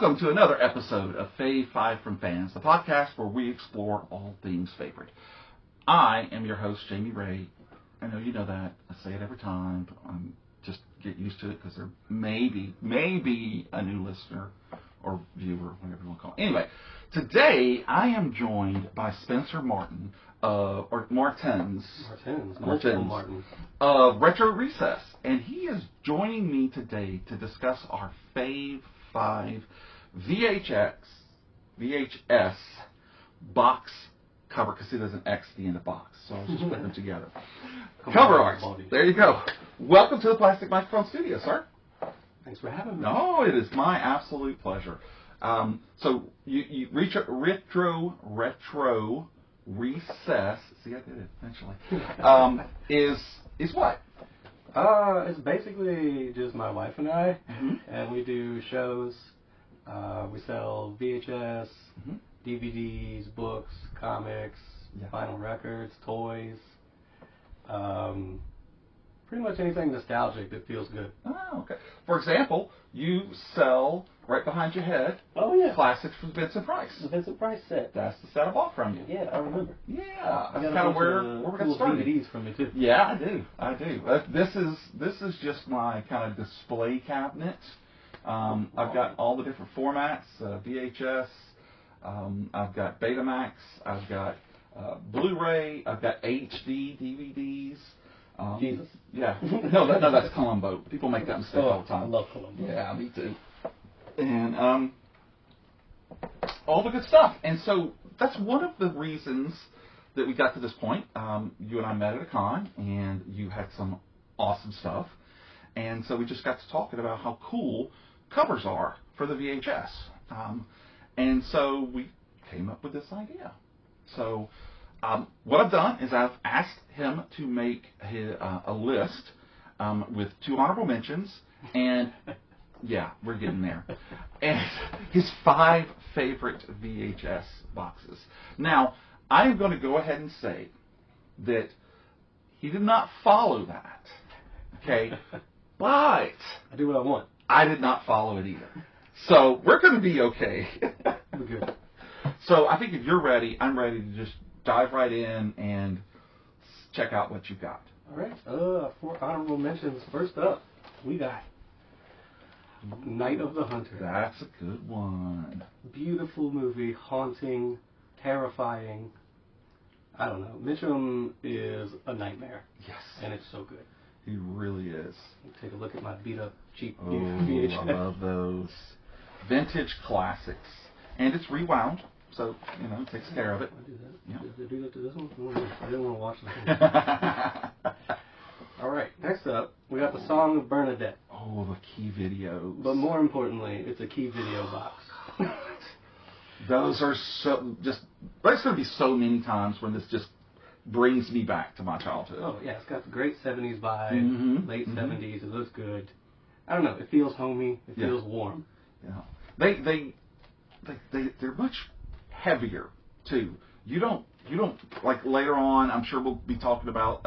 Welcome to another episode of Fave Five From Fans, the podcast where we explore all things favorite. I am your host, Jamie Ray. I know you know that. I say it every time. Just get used to it because there may be a new listener or viewer, whatever you want to call it. Anyway, today I am joined by Spenser Martens, Martens of Retro Recess, and he is joining me today to discuss our Fave Five VHS box cover, because see, there's an X at the end of box, so I was just putting them together. Cover art. There you go. Welcome to the Plastic Microphone Studio, sir. Thanks for having me. No, it is my absolute pleasure. So you retro recess. See, I did it eventually. Is what? It's basically just my wife and I, and we do shows. We sell VHS, DVDs, books, comics, vinyl records, toys. Pretty much anything nostalgic that feels good. Oh, okay. For example, you sell right behind your head. Oh yeah. Classics from Vincent Price. The Vincent Price set. That's the set I bought from you. Yeah, I remember. Yeah, that's kind of where we got started. DVDs from me too. Yeah, I do. This is just my kind of display cabinet. I've got all the different formats: VHS. I've got Betamax. I've got Blu-ray. I've got HD DVDs. Jesus. Yeah. No, that's Columbo. People make that mistake all the time. I love Columbo. Yeah, me too. And all the good stuff. And so that's one of the reasons that we got to this point. You and I met at a con, and you had some awesome stuff. And so we just got to talking about how cool covers are for the VHS. And so we came up with this idea. So what I've done is I've asked him to make a list with 2 honorable mentions, and yeah, we're getting there, and his 5 favorite VHS boxes. Now, I'm going to go ahead and say that he did not follow that, okay, but I do what I want. I did not follow it either. So we're going to be okay. We're good. So I think if you're ready, I'm ready to just dive right in and check out what you got. All right. 4 honorable mentions. First up, we got Night of the Hunter. That's a good one. Beautiful movie, haunting, terrifying. I don't know. Mitchum is a nightmare. Yes. And it's so good. He really is. Take a look at my beat up, cheap VHS. I love those. Vintage classics. And it's rewound, so, it takes care of it. I do that. Yeah. Did I do that to this one? I didn't want to watch this one. All right. Next up, we got the Song of Bernadette. Oh, the key videos. But more importantly, it's a key video box. Those are so just. There's going to be so many times when this just brings me back to my childhood. Oh yeah, it's got the great '70s vibe, late '70s. It looks good. I don't know. It feels homey. It feels warm. Yeah. They're much heavier too. You don't like later on. I'm sure we'll be talking about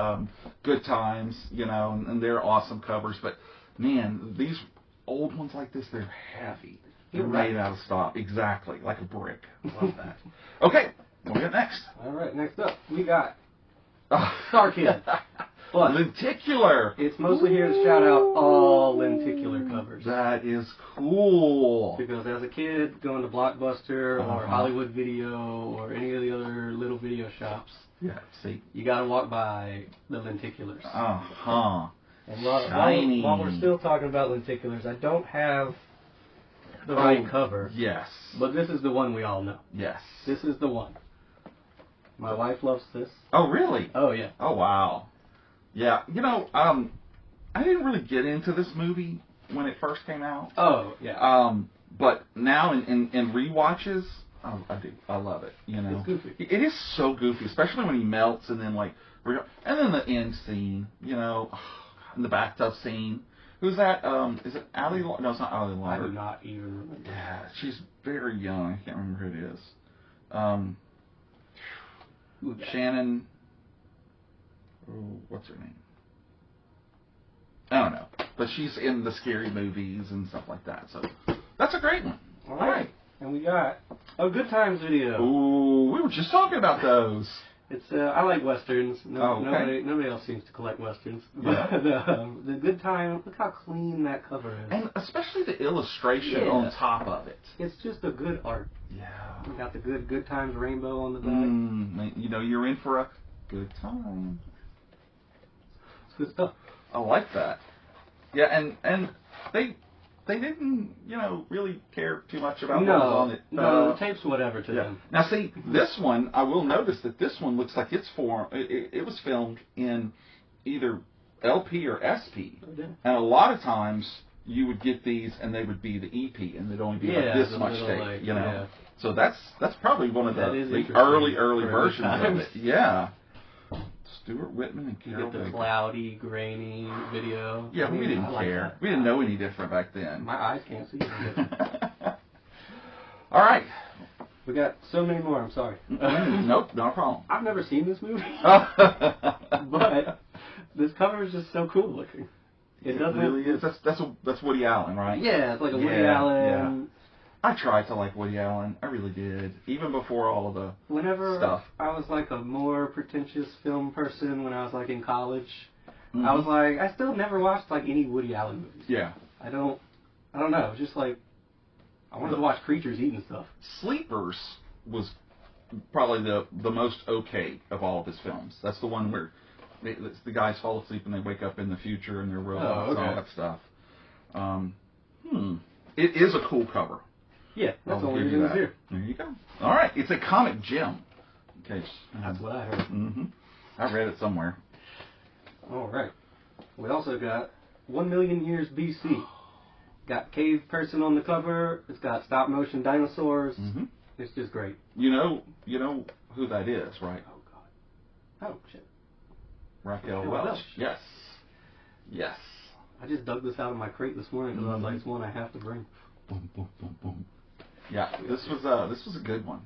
Good Times, and they're awesome covers. But man, these old ones like this, they're heavy. They're made out of stock, exactly, like a brick. Love that. Okay, what we got next? All right, next up we got Star Kid. But lenticular. It's mostly here to shout out all lenticular covers. That is cool. Because as a kid, going to Blockbuster or Hollywood Video or any of the other little video shops, you gotta walk by the lenticulars. And while we're still talking about lenticulars, I don't have the right cover. Yes. But this is the one we all know. Yes. This is the one. My wife loves this. Oh, really? Oh, yeah. Oh, wow. Yeah, I didn't really get into this movie when it first came out. Oh, yeah. But now in rewatches, I do. I love it. It's goofy. It is so goofy, especially when he melts and then and then the end scene, and the bathtub scene. Who's that? Is it Ali? No, it's not Ali Lauder. I do not even remember. Yeah, she's very young. I can't remember who it is. Shannon. What's her name? I don't know. But she's in the scary movies and stuff like that. So that's a great one. All right. And we got a Good Times video. Ooh, we were just talking about those. It's I like westerns. Okay. Nobody else seems to collect westerns. Yeah. But the Good Time, look how clean that cover is. And especially the illustration on top of it. It's just a good art. Yeah. We got the Good Times rainbow on the back. You know, you're in for a good time. It's good stuff. I like that. Yeah, and they didn't, really care too much about what was on it. No, the tape's whatever to them. Now, see, this one, I will notice that this one looks like it was filmed in either LP or SP. Okay. And a lot of times, you would get these, and they would be the EP, and they'd only be like this much tape, Yeah. So that's probably one of the early versions of it. Yeah. Stuart Whitman and Carol You get the Baker. cloudy, grainy video. Yeah, we didn't care. Like we didn't know any different back then. My eyes can't see anything. All right. We got so many more, I'm sorry. Nope, not a problem. I've never seen this movie. But this cover is just so cool looking. It really is. That's Woody Allen, right? Yeah, it's like a Woody Allen. Yeah. I tried to like Woody Allen. I really did. Even before all of the stuff. I was like a more pretentious film person when I was like in college. I was like, I still never watched like any Woody Allen movies. Yeah. I don't know. It's just like, I wanted to watch creatures eating stuff. Sleepers was probably the most okay of all of his films. That's the one where the guys fall asleep and they wake up in the future and they're robots and all that stuff. It is a cool cover. Yeah, that's the only reason it's here. There you go. All right, it's a comic gem. Okay, that's what I heard. I read it somewhere. All right. We also got 1 million years BC. Got cave person on the cover. It's got stop motion dinosaurs. It's just great. You know who that is, right? Oh God. Oh shit. Raquel Welch. Yes. Yes. I just dug this out of my crate this morning because I was like, it's one I have to bring. Boom, boom, boom, boom. Yeah, this was a good one.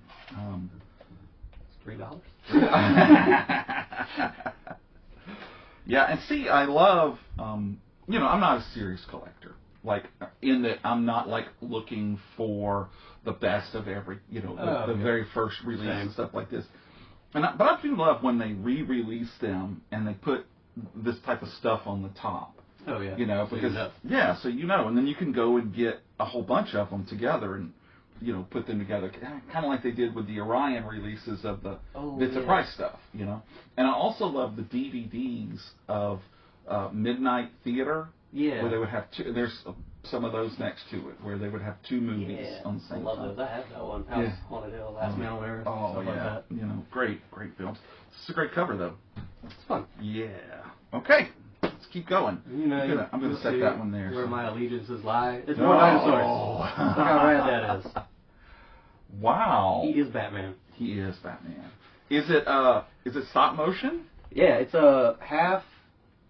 It's $3. Yeah, and see, I love. I'm not a serious collector. Like in that, I'm not like looking for the best of every, the very first release and stuff like this. But I do love when they re-release them and they put this type of stuff on the top. Oh yeah. Because so and then you can go and get a whole bunch of them together and put them together, kind of like they did with the Orion releases of the Bits of Price stuff. And I also love the DVDs of Midnight Theater. Yeah. Where they would have two. There's some of those next to it where they would have two movies on the same time. I love those. I have that one. House Haunted Hill, Last Man on Earth. Stuff like that. Great films. It's a great cover though. It's fun. Yeah. Okay. Let's keep going. I'm going to set that one there. Where my allegiances lie. It's more dinosaurs. Look how rad that is. Wow. He is Batman. He is Batman. Is it stop motion? Yeah, it's a half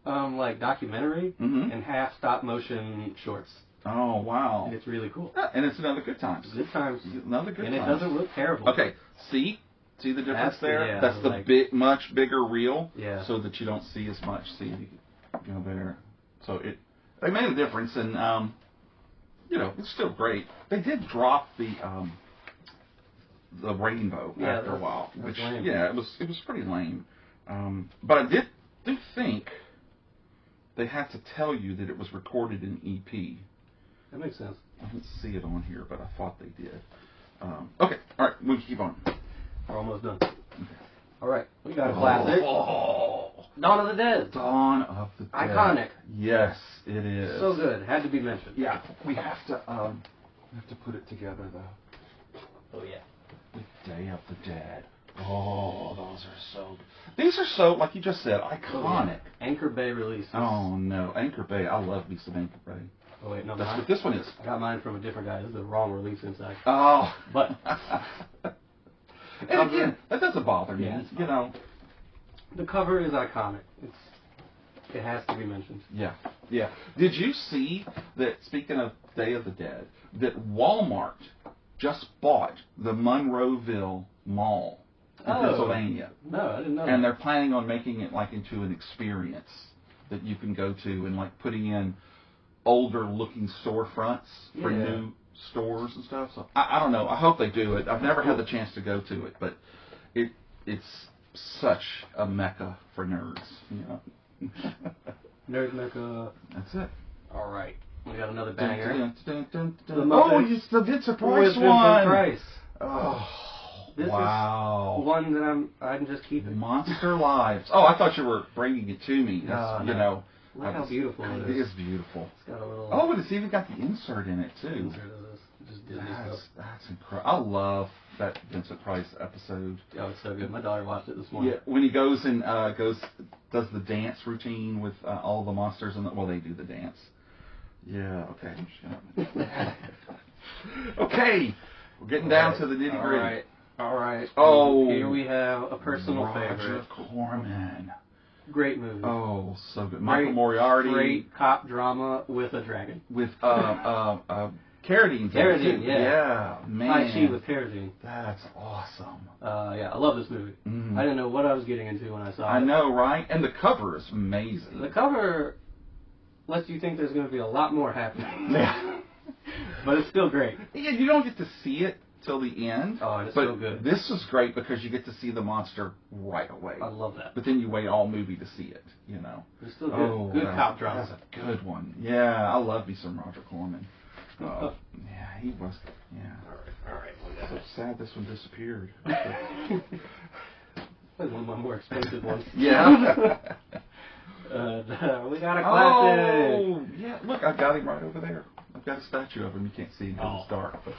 like documentary and half stop motion shorts. Oh wow. And it's really cool. Yeah, and it's another Good Times. Good Times. Another Good Times. And it doesn't look terrible. Okay. See the difference there? Yeah, that's the much bigger reel. Yeah. So that you don't see as much. See, there. So they made a difference, and it's still great. They did drop the rainbow after a while, which lame. it was pretty lame. But I do think they had to tell you that it was recorded in EP. That makes sense. I didn't see it on here, but I thought they did. Okay, all right, we can keep on. We're almost done. Okay. All right, we got a classic. Dawn of the Dead. Dawn of the Dead. Iconic. Yes, it is. So good. Had to be mentioned. Yeah, we have to put it together though. Oh yeah. The Day of the Dead. Oh, those are so good. These are so, like you just said, iconic. Anchor Bay releases. Oh no, Anchor Bay. I love me some Anchor Bay. Oh wait, no, that's what this one is. I got mine from a different guy. This is the wrong release inside. Oh, but and again, that doesn't bother me. Yeah, the cover is iconic. It has to be mentioned. Yeah, yeah. Did you see that? Speaking of Day of the Dead, that Walmart just bought the Monroeville Mall in Pennsylvania. No, I didn't know. And they're planning on making it like into an experience that you can go to and like putting in older looking storefronts for stores and stuff. So I don't know. I hope they do it. I've never had the chance to go to it, but it's such a mecca for nerds. You know. Nerd mecca. That's it. All right. We got another banger. Oh, it's the Vincent Price one. Price. Oh, this wow. Is one that I'm just keeping. Monster Lives. Oh, I thought you were bringing it to me. No. You know. Look how beautiful it is. It is beautiful. It's got a little. Oh, and it's even got the insert in it too. Insert of this. Just Disney stuff. That's incredible. I love that Vincent Price episode. Oh, it's so good. My daughter watched it this morning. Yeah, when he goes and does the dance routine with all the monsters and they do the dance. Yeah. Okay. Okay. We're getting down to the nitty gritty. All right. Oh. Here we have a personal favorite. Roger Corman. Great movie. Oh, so good. Michael Moriarty. Great cop drama with a dragon. With Carradine. Carradine, yeah. Yeah, man. Chi with Carradine. That's awesome. Yeah, I love this movie. I didn't know what I was getting into when I saw it. I know, right? And the cover is amazing. The cover lets you think there's going to be a lot more happening. Yeah. But it's still great. Yeah, you don't get to see it till the end. Oh, it's but so good. This is great because you get to see the monster right away. I love that. But then you wait all movie to see it, you know. It's still good. Oh, good cop drama. That's a good one. Yeah, I love me some Roger Corman. Yeah, he was. Yeah. All right. So sad this one disappeared. One of my more expensive ones. Yeah. We got a classic. Oh, yeah. Look, I got him right over there. I've got a statue of him. You can't see him because it's dark. But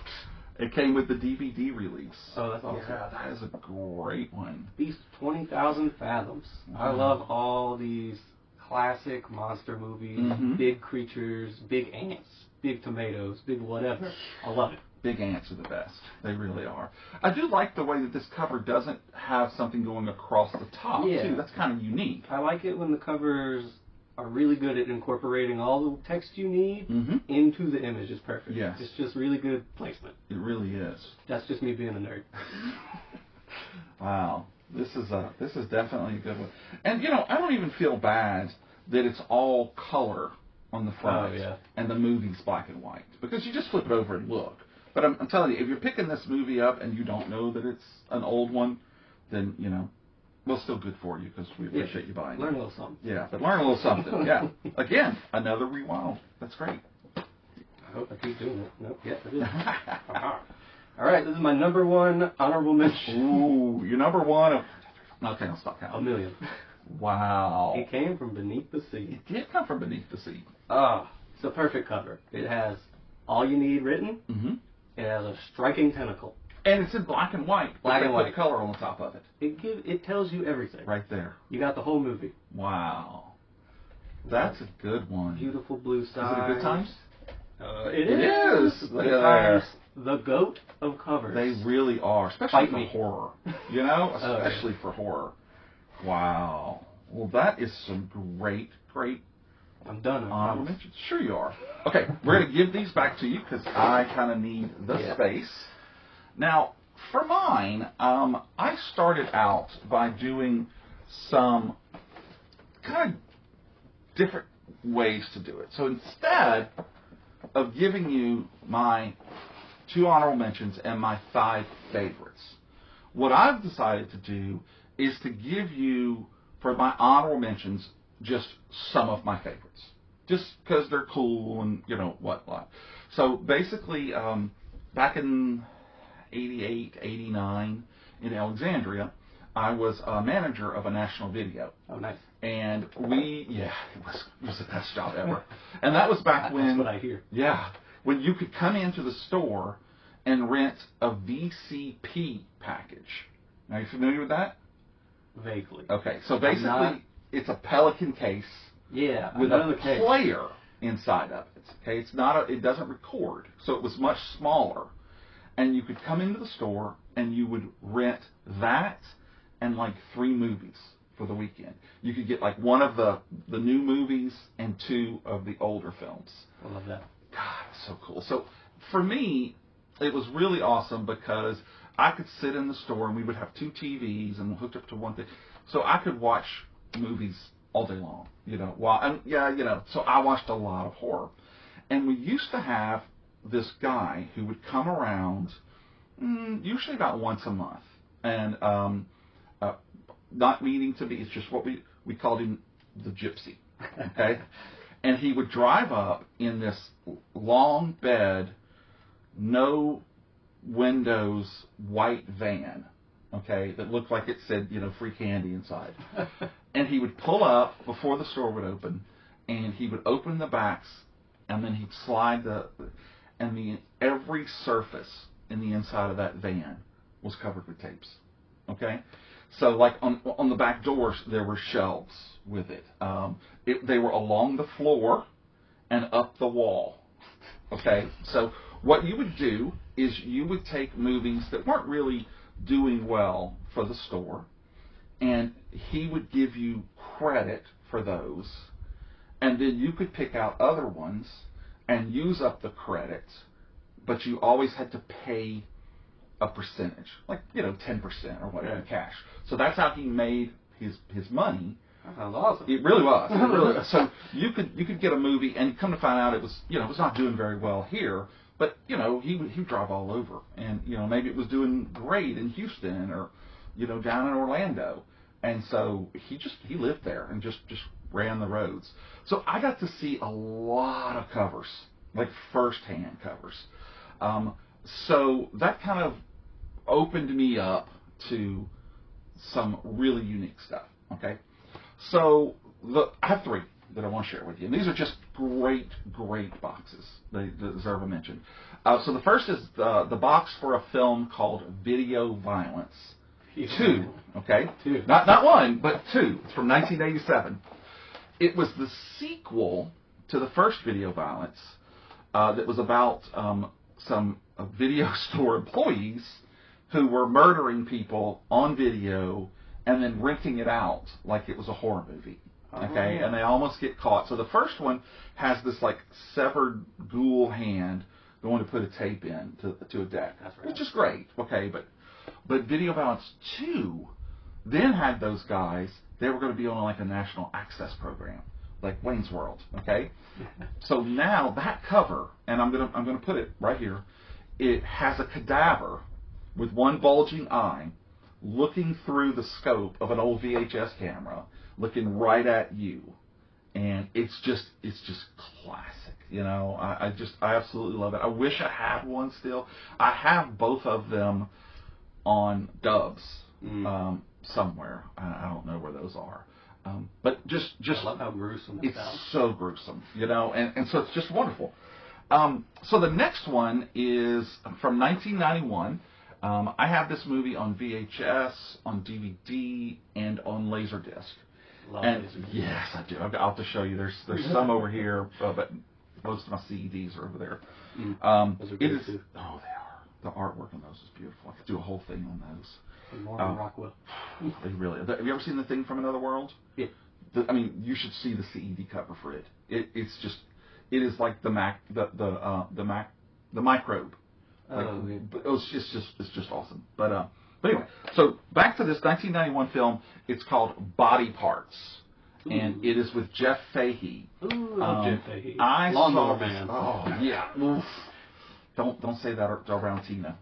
it came with the DVD release. Oh, that's awesome. Yeah, that is a great one. Beast 20,000 Fathoms. I love all these classic monster movies. Big creatures, big ants, big tomatoes, big whatever. I love it. Big ants are the best. They really are. I do like the way that this cover doesn't have something going across the top, too. That's kind of unique. I like it when the covers are really good at incorporating all the text you need into the image. It's perfect. Yes. It's just really good placement. It really is. That's just me being a nerd. Wow. This is definitely a good one. And, you know, I don't even feel bad that it's all color on the front and the movie's black and white. Because you just flip it over and look. But I'm telling you, if you're picking this movie up and you don't know that it's an old one, then, you know, well, still good for you because we appreciate you buying it. Learn a little something. Yeah, but learn a little something. Yeah. Again, another rewild. That's great. I hope I keep doing it. Nope. Yeah, I did. All right, this is my number one honorable mention. Ooh, your number one. Okay, I'll stop counting. 1 million. Wow. It came from beneath the sea. It did come from beneath the sea. It's a perfect cover. It has all you need written. It has a striking tentacle. And it's in black and white. Black and white. Put color on the top of it. It tells you everything. Right there. You got the whole movie. Wow. That's a good one. Beautiful blue skies. Is it a good times? It is. Look at there. The goat of covers. They really are. Especially for horror. You know? Especially for horror. Wow. Well, that is some great I'm done. honorable mentions. Sure you are. Okay, we're going to give these back to you because I kind of need the space. Now, for mine, I started out by doing some kind of different ways to do it. So instead of giving you my 2 honorable mentions and my 5 favorites, what I've decided to do is to give you, for my honorable mentions, just some of my favorites. Just because they're cool and, you know, whatnot. So basically, back in 88, 89, in Alexandria, I was a manager of a national video. Oh, nice. And it was the best job ever. And that was back when... That's what I hear. Yeah. When you could come into the store and rent a VCP package. Are you familiar with that? Vaguely. Okay, so basically, it's a Pelican case with a player inside of it. Okay, it doesn't record, so it was much smaller. And you could come into the store and you would rent that and like 3 movies for the weekend. You could get like 1 of the new movies and 2 of the older films. I love that. God, so cool. So for me, it was really awesome because I could sit in the store and we would have 2 TVs and hooked up to one thing. So I could watch movies all day long, you know. So I watched a lot of horror. And we used to have this guy who would come around usually about once a month, and not meaning to be, it's just what we called him the gypsy, okay? And he would drive up in this long bed, no windows, white van, okay, that looked like it said, free candy inside. And he would pull up before the store would open, and he would open the backs, and then he'd slide every surface in the inside of that van was covered with tapes, okay? So, like, on the back doors, there were shelves with it. They were along the floor and up the wall, okay? So what you would do is you would take movies that weren't really doing well for the store, and he would give you credit for those, and then you could pick out other ones and use up the credit, but you always had to pay a percentage, like 10% or whatever, cash. So that's how he made his money. That sounds awesome. It really was. It really was. So you could get a movie, and come to find out it was it was not doing very well here, but he would drive all over, and maybe it was doing great in Houston or down in Orlando, and so he lived there and just ran the roads. So I got to see a lot of covers, like first-hand covers. So that kind of opened me up to some really unique stuff, okay? So I have 3 that I want to share with you. And these are just great, great boxes. They deserve a mention. So the first is the box for a film called Video Violence 2, okay? 2. Not 1, but 2. It's from 1987. It was the sequel to the first Video Violence that was about some video store employees who were murdering people on video and then renting it out like it was a horror movie. Okay, and they almost get caught. So the first one has this like severed ghoul hand going to put a tape in to a deck, which is great. Okay, but Video Violence 2 then had those guys. They were going to be on like a national access program, like Wayne's World. Okay, so now that cover, and I'm gonna put it right here. It has a cadaver with one bulging eye looking through the scope of an old VHS camera, looking right at you, and it's just classic. I absolutely love it. I wish I had one still. I have both of them on dubs somewhere. I don't know where those are, but just I love how gruesome it's so gruesome, and so it's just wonderful. So the next one is from 1991. I have this movie on VHS, on DVD, and on Laserdisc. Yes, I do. I'll have to show you. There's some over here, but most of my CDs are over there. Those are good too. Oh, they are. The artwork on those is beautiful. I could do a whole thing on those. More than Rockwell. They really. Have you ever seen The Thing from Another World? Yeah. You should see the CED cover for it. It's just. It is like the microbe. It's just awesome. But anyway, so back to this 1991 film. It's called Body Parts, and it is with Jeff Fahey. Jeff Fahey. Lawnmower Man. Oh yeah. Oof. Don't say that around Tina,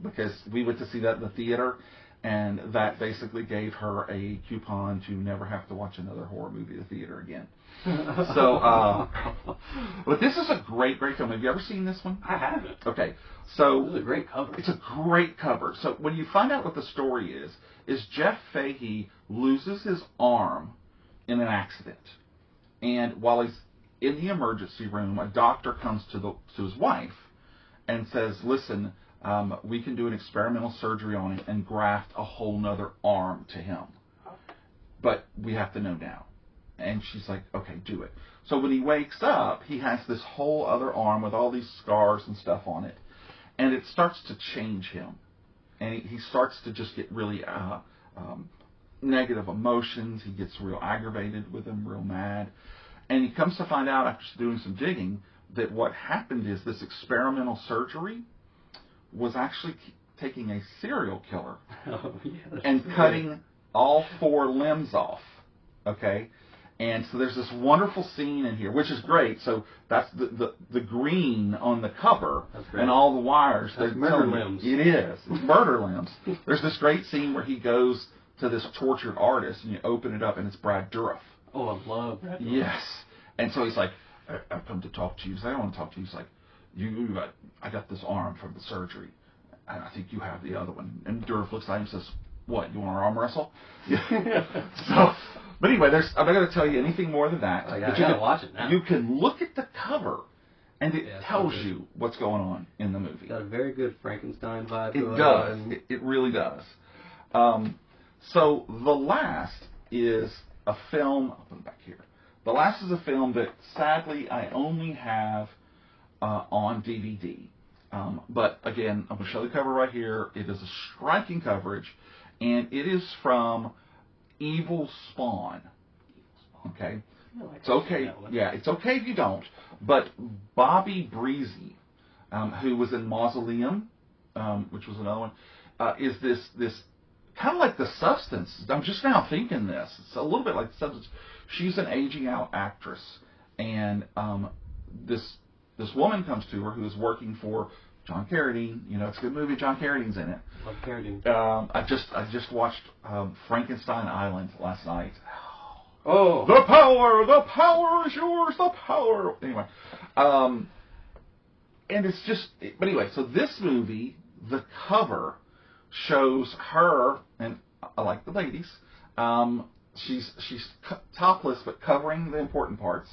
because we went to see that in the theater, and that basically gave her a coupon to never have to watch another horror movie at the theater again. So, but this is a great film. Have you ever seen this one? I haven't. Okay, so this is a great cover. It's a great cover. So when you find out what the story is Jeff Fahey loses his arm in an accident, and while he's in the emergency room, a doctor comes to his wife and says, "Listen, we can do an experimental surgery on him and graft a whole nother arm to him, but we have to know now." And she's like, "Okay, do it." So when he wakes up, he has this whole other arm with all these scars and stuff on it, and it starts to change him, and he starts to just get really negative emotions. He gets real aggravated with them, real mad, and he comes to find out after doing some digging that what happened is this experimental surgery was actually taking a serial killer and cutting all 4 limbs off, okay? And so there's this wonderful scene in here, which is great. So that's the green on the cover and all the wires. That's murder limbs. It is. It's murder limbs. There's this great scene where he goes to this tortured artist, and you open it up, and it's Brad Dourif. Oh, I love Brad Dourif. Yes. And so he's like, I've come to talk to you. He's like, I don't want to talk to you. He's like, I got this arm from the surgery, and I think you have the other one. And Dourif looks at him and says, what, you want to arm wrestle? So, but anyway, I'm not going to tell you anything more than that. I gotta watch it now. You can look at the cover, and it tells you what's going on in the movie. Got a very good Frankenstein vibe. It does. It really does. So the last is a film. I'll put it back here. The last is a film that sadly I only have on DVD. But again, I'm going to show the cover right here. It is a striking coverage, and it is from Evil Spawn. Okay? It's okay. Yeah, it's okay if you don't. But Bobby Breezy, who was in Mausoleum, which was another one, is this kind of like The Substance. I'm just now thinking this. It's a little bit like The Substance. She's an aging out actress, and this woman comes to her who is working for John Carradine. You know, it's a good movie. John Carradine's in it. Love Carradine. I just watched Frankenstein Island last night. Oh, the power is yours. The power. Anyway, and it's just. But anyway, so this movie, the cover shows her, and I like the ladies. She's topless but covering the important parts.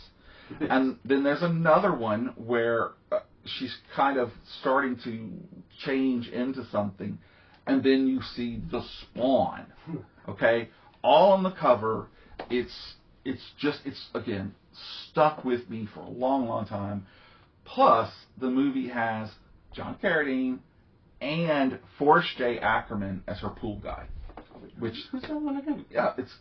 And then there's another one where she's kind of starting to change into something, and then you see the spawn. Okay, all on the cover. It's again stuck with me for a long time. Plus, the movie has John Carradine and Forrest J. Ackerman as her pool guy. Which who's that one again? Yeah, it's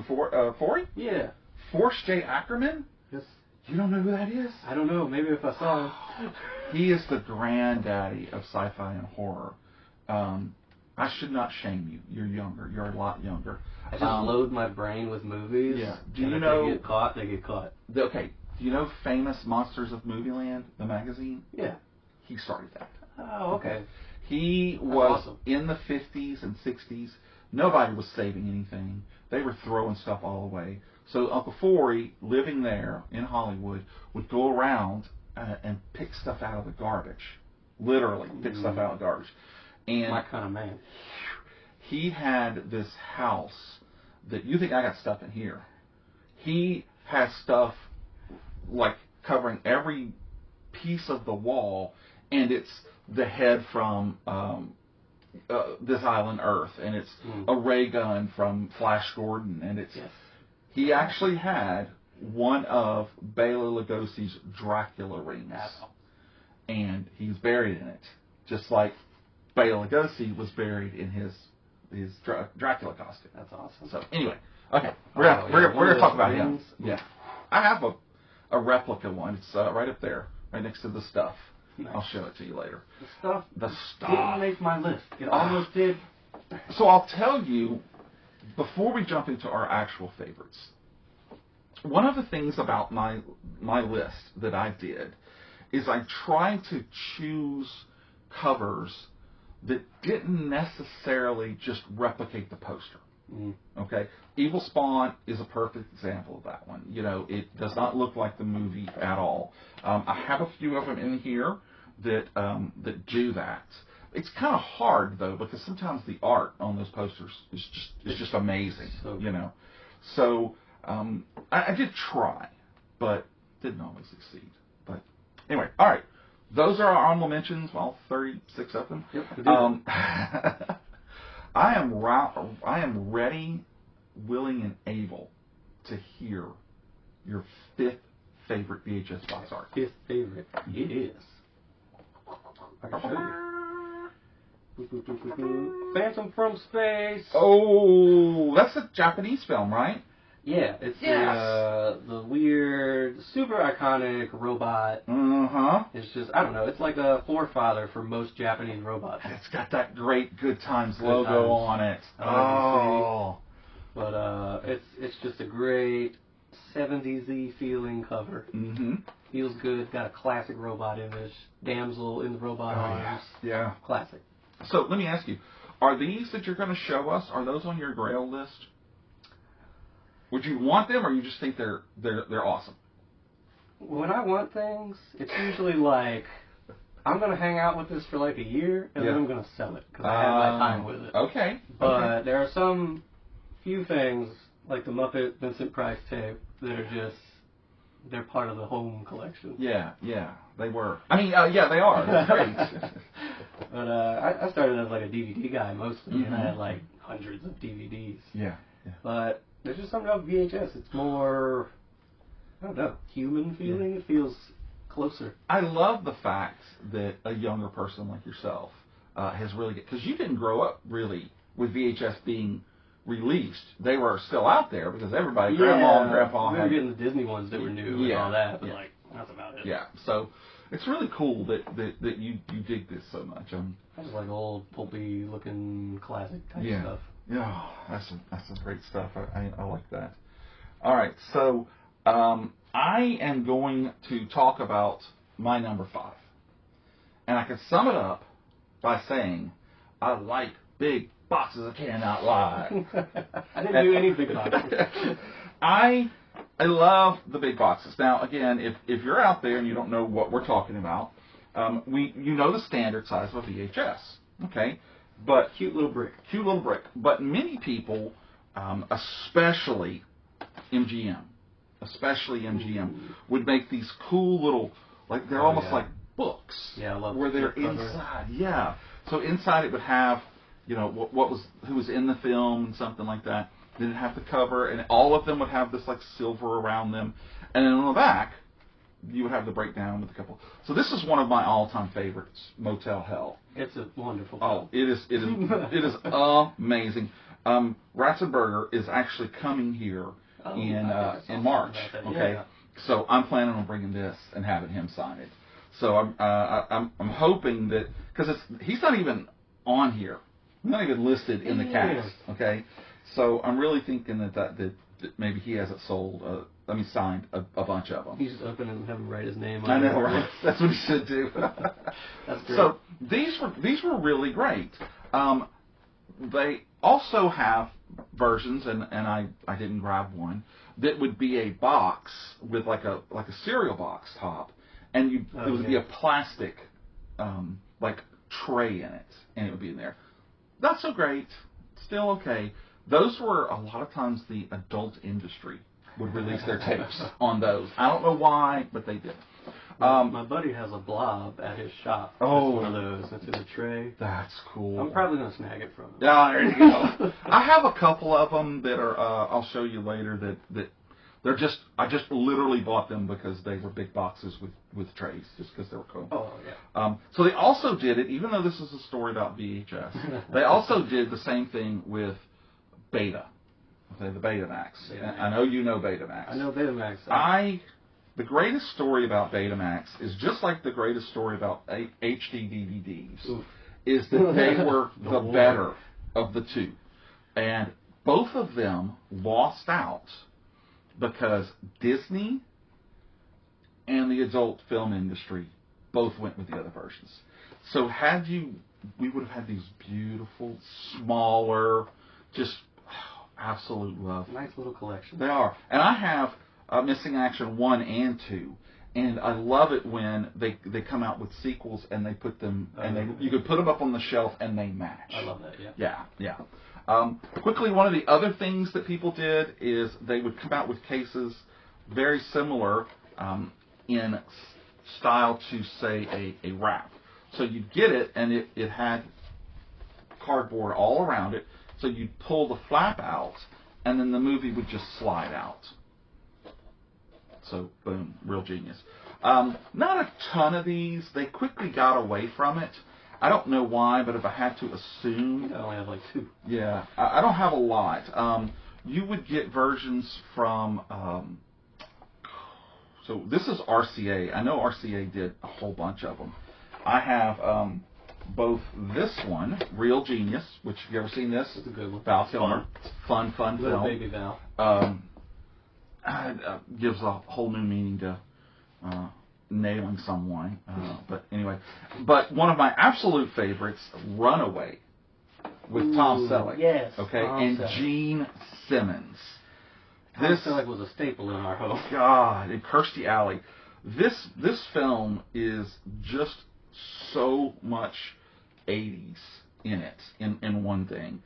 Forrest. Yeah, Forrest J. Ackerman. Yes. You don't know who that is? I don't know. Maybe if I saw him. He is the granddaddy of sci-fi and horror. I should not shame you. You're younger. You're a lot younger. I just load my brain with movies. Yeah. Do you know? They get caught. They get caught. Okay. Do you know Famous Monsters of Movieland, the magazine? Yeah. He started that. Oh, okay. He was awesome. In the 50s and 60s. Nobody was saving anything. They were throwing stuff all away. So Uncle Forey, living there in Hollywood, would go around and pick stuff out of the garbage. Literally, pick stuff out of the garbage. And my kind of man. He had this house that you think I got stuff in here. He has stuff like covering every piece of the wall, and it's the head from This Island Earth, and it's a ray gun from Flash Gordon, and it's he actually had one of Bela Lugosi's Dracula rings, and he's buried in it, just like Bela Lugosi was buried in his Dracula costume. That's awesome. So anyway, okay, we're gonna talk about him. Yeah, I have a replica one. It's right up there, right next to the stuff. Nice. I'll show it to you later. The stuff didn't make my list. It almost did. So I'll tell you, before we jump into our actual favorites, one of the things about my list that I did is I tried to choose covers that didn't necessarily just replicate the poster. Okay, Evil Spawn is a perfect example of that one. You know, it does not look like the movie at all. I have a few of them in here that do that. It's kind of hard though, because sometimes the art on those posters is just amazing. You know, so I did try, but didn't always succeed. But anyway, all right. Those are our honorable mentions. Well, 36 of them. Yep, I am ready, willing, and able to hear your fifth favorite VHS box art. Fifth favorite. It is. I can show you. Phantom from Space. Oh, that's a Japanese film, right? Yeah, it's the weird, super iconic robot. It's just, I don't know, it's like a forefather for most Japanese robots. It's got that great Good Times logo on it. Oh. But it's just a great 70s-y feeling cover. Mm-hmm. Feels good. Got a classic robot image. Damsel in the robot arms. Yeah. Classic. So let me ask you, are these that you're going to show us, are those on your Grail list? Would you want them, or you just think they're awesome? When I want things, it's usually like, I'm going to hang out with this for like a year, and then I'm going to sell it, because I have my time with it. Okay. But there are some few things, like the Muppet Vincent Price tape, that are just, they're part of the home collection. Yeah, they were. I mean, yeah, they are. That's great. But I started as like a DVD guy mostly, and I had like hundreds of DVDs. Yeah. But there's just something about VHS. It's more, I don't know, human feeling. Yeah. It feels closer. I love the fact that a younger person like yourself has really, because you didn't grow up really with VHS being released. They were still out there because everybody, grandma and grandpa, we were getting the Disney ones that were new and all that, but like, that's about it. Yeah, so it's really cool that you dig this so much. I just like old, pulpy looking classic type stuff. Yeah, that's some great stuff. I like that. All right, so I am going to talk about my number 5. And I can sum it up by saying I like big boxes. I cannot lie. I didn't do any big boxes. I love the big boxes. Now, again, if you're out there and you don't know what we're talking about, you know the standard size of a VHS, okay? But cute little brick. But many people, especially MGM, would make these cool little, like they're almost like books. Yeah, I love where they're inside. Yeah. So inside it would have, you know, who was in the film and something like that. Then it'd have the cover, and all of them would have this like silver around them, and then on the back, you would have the breakdown with a couple. So this is one of my all-time favorites, Motel Hell. It's a wonderful film. Oh, it is amazing. Ratzenberger is actually coming here in March. Okay, so I'm planning on bringing this and having him sign it. So I'm hoping that, because he's not even on here, not even listed in the cast. Okay, so I'm really thinking that maybe he hasn't signed a bunch of them. He's just open and have him write his name on I know, right? That's what he should do. That's great. So these were really great. They also have versions, and I didn't grab one, that would be a box with like a cereal box top, and it would be a plastic like tray in it, and it would be in there. Not so great, still okay. Those were a lot of times the adult industry would release their tapes on those. I don't know why, but they did. My buddy has a blob at his shop. Oh, one of those. It's in a tray. That's cool. I'm probably going to snag it from him. Yeah, there you go. I have a couple of them that are, I'll show you later, that they're just, I just literally bought them because they were big boxes with trays, just because they were cool. Oh, yeah. So they also did it, even though this is a story about VHS, they also did the same thing with Beta. Okay, the Betamax. I know you know Betamax. I know Betamax. The greatest story about Betamax is just like the greatest story about HD DVDs. Oof. Is that they were the better of the two. And both of them lost out because Disney and the adult film industry both went with the other versions. So we would have had these beautiful, smaller, just absolute love. Nice little collection. They are. And I have Missing Action 1 and 2. And I love it when they come out with sequels and they put them, you could put them up on the shelf and they match. I love that, yeah. Yeah. Quickly, one of the other things that people did is they would come out with cases very similar in style to, say, a wrap. So you'd get it, and it had cardboard all around it. So you'd pull the flap out, and then the movie would just slide out. So, boom, real genius. Not a ton of these. They quickly got away from it. I don't know why, but if I had to assume... I only have like 2. Yeah, I don't have a lot. You would get versions from... so this is RCA. I know RCA did a whole bunch of them. I have both this one, Real Genius, which, have you ever seen this? It's a good one. Val Kilmer. Fun film. Little baby Val. gives a whole new meaning to nailing someone. But anyway, but one of my absolute favorites, Runaway, with Tom Selleck. Yes. Okay, Tom and Selleck. Gene Simmons. Tom Selleck was a staple in our home. God, and Kirstie Alley. This film is just so much 80s in it, in one thing.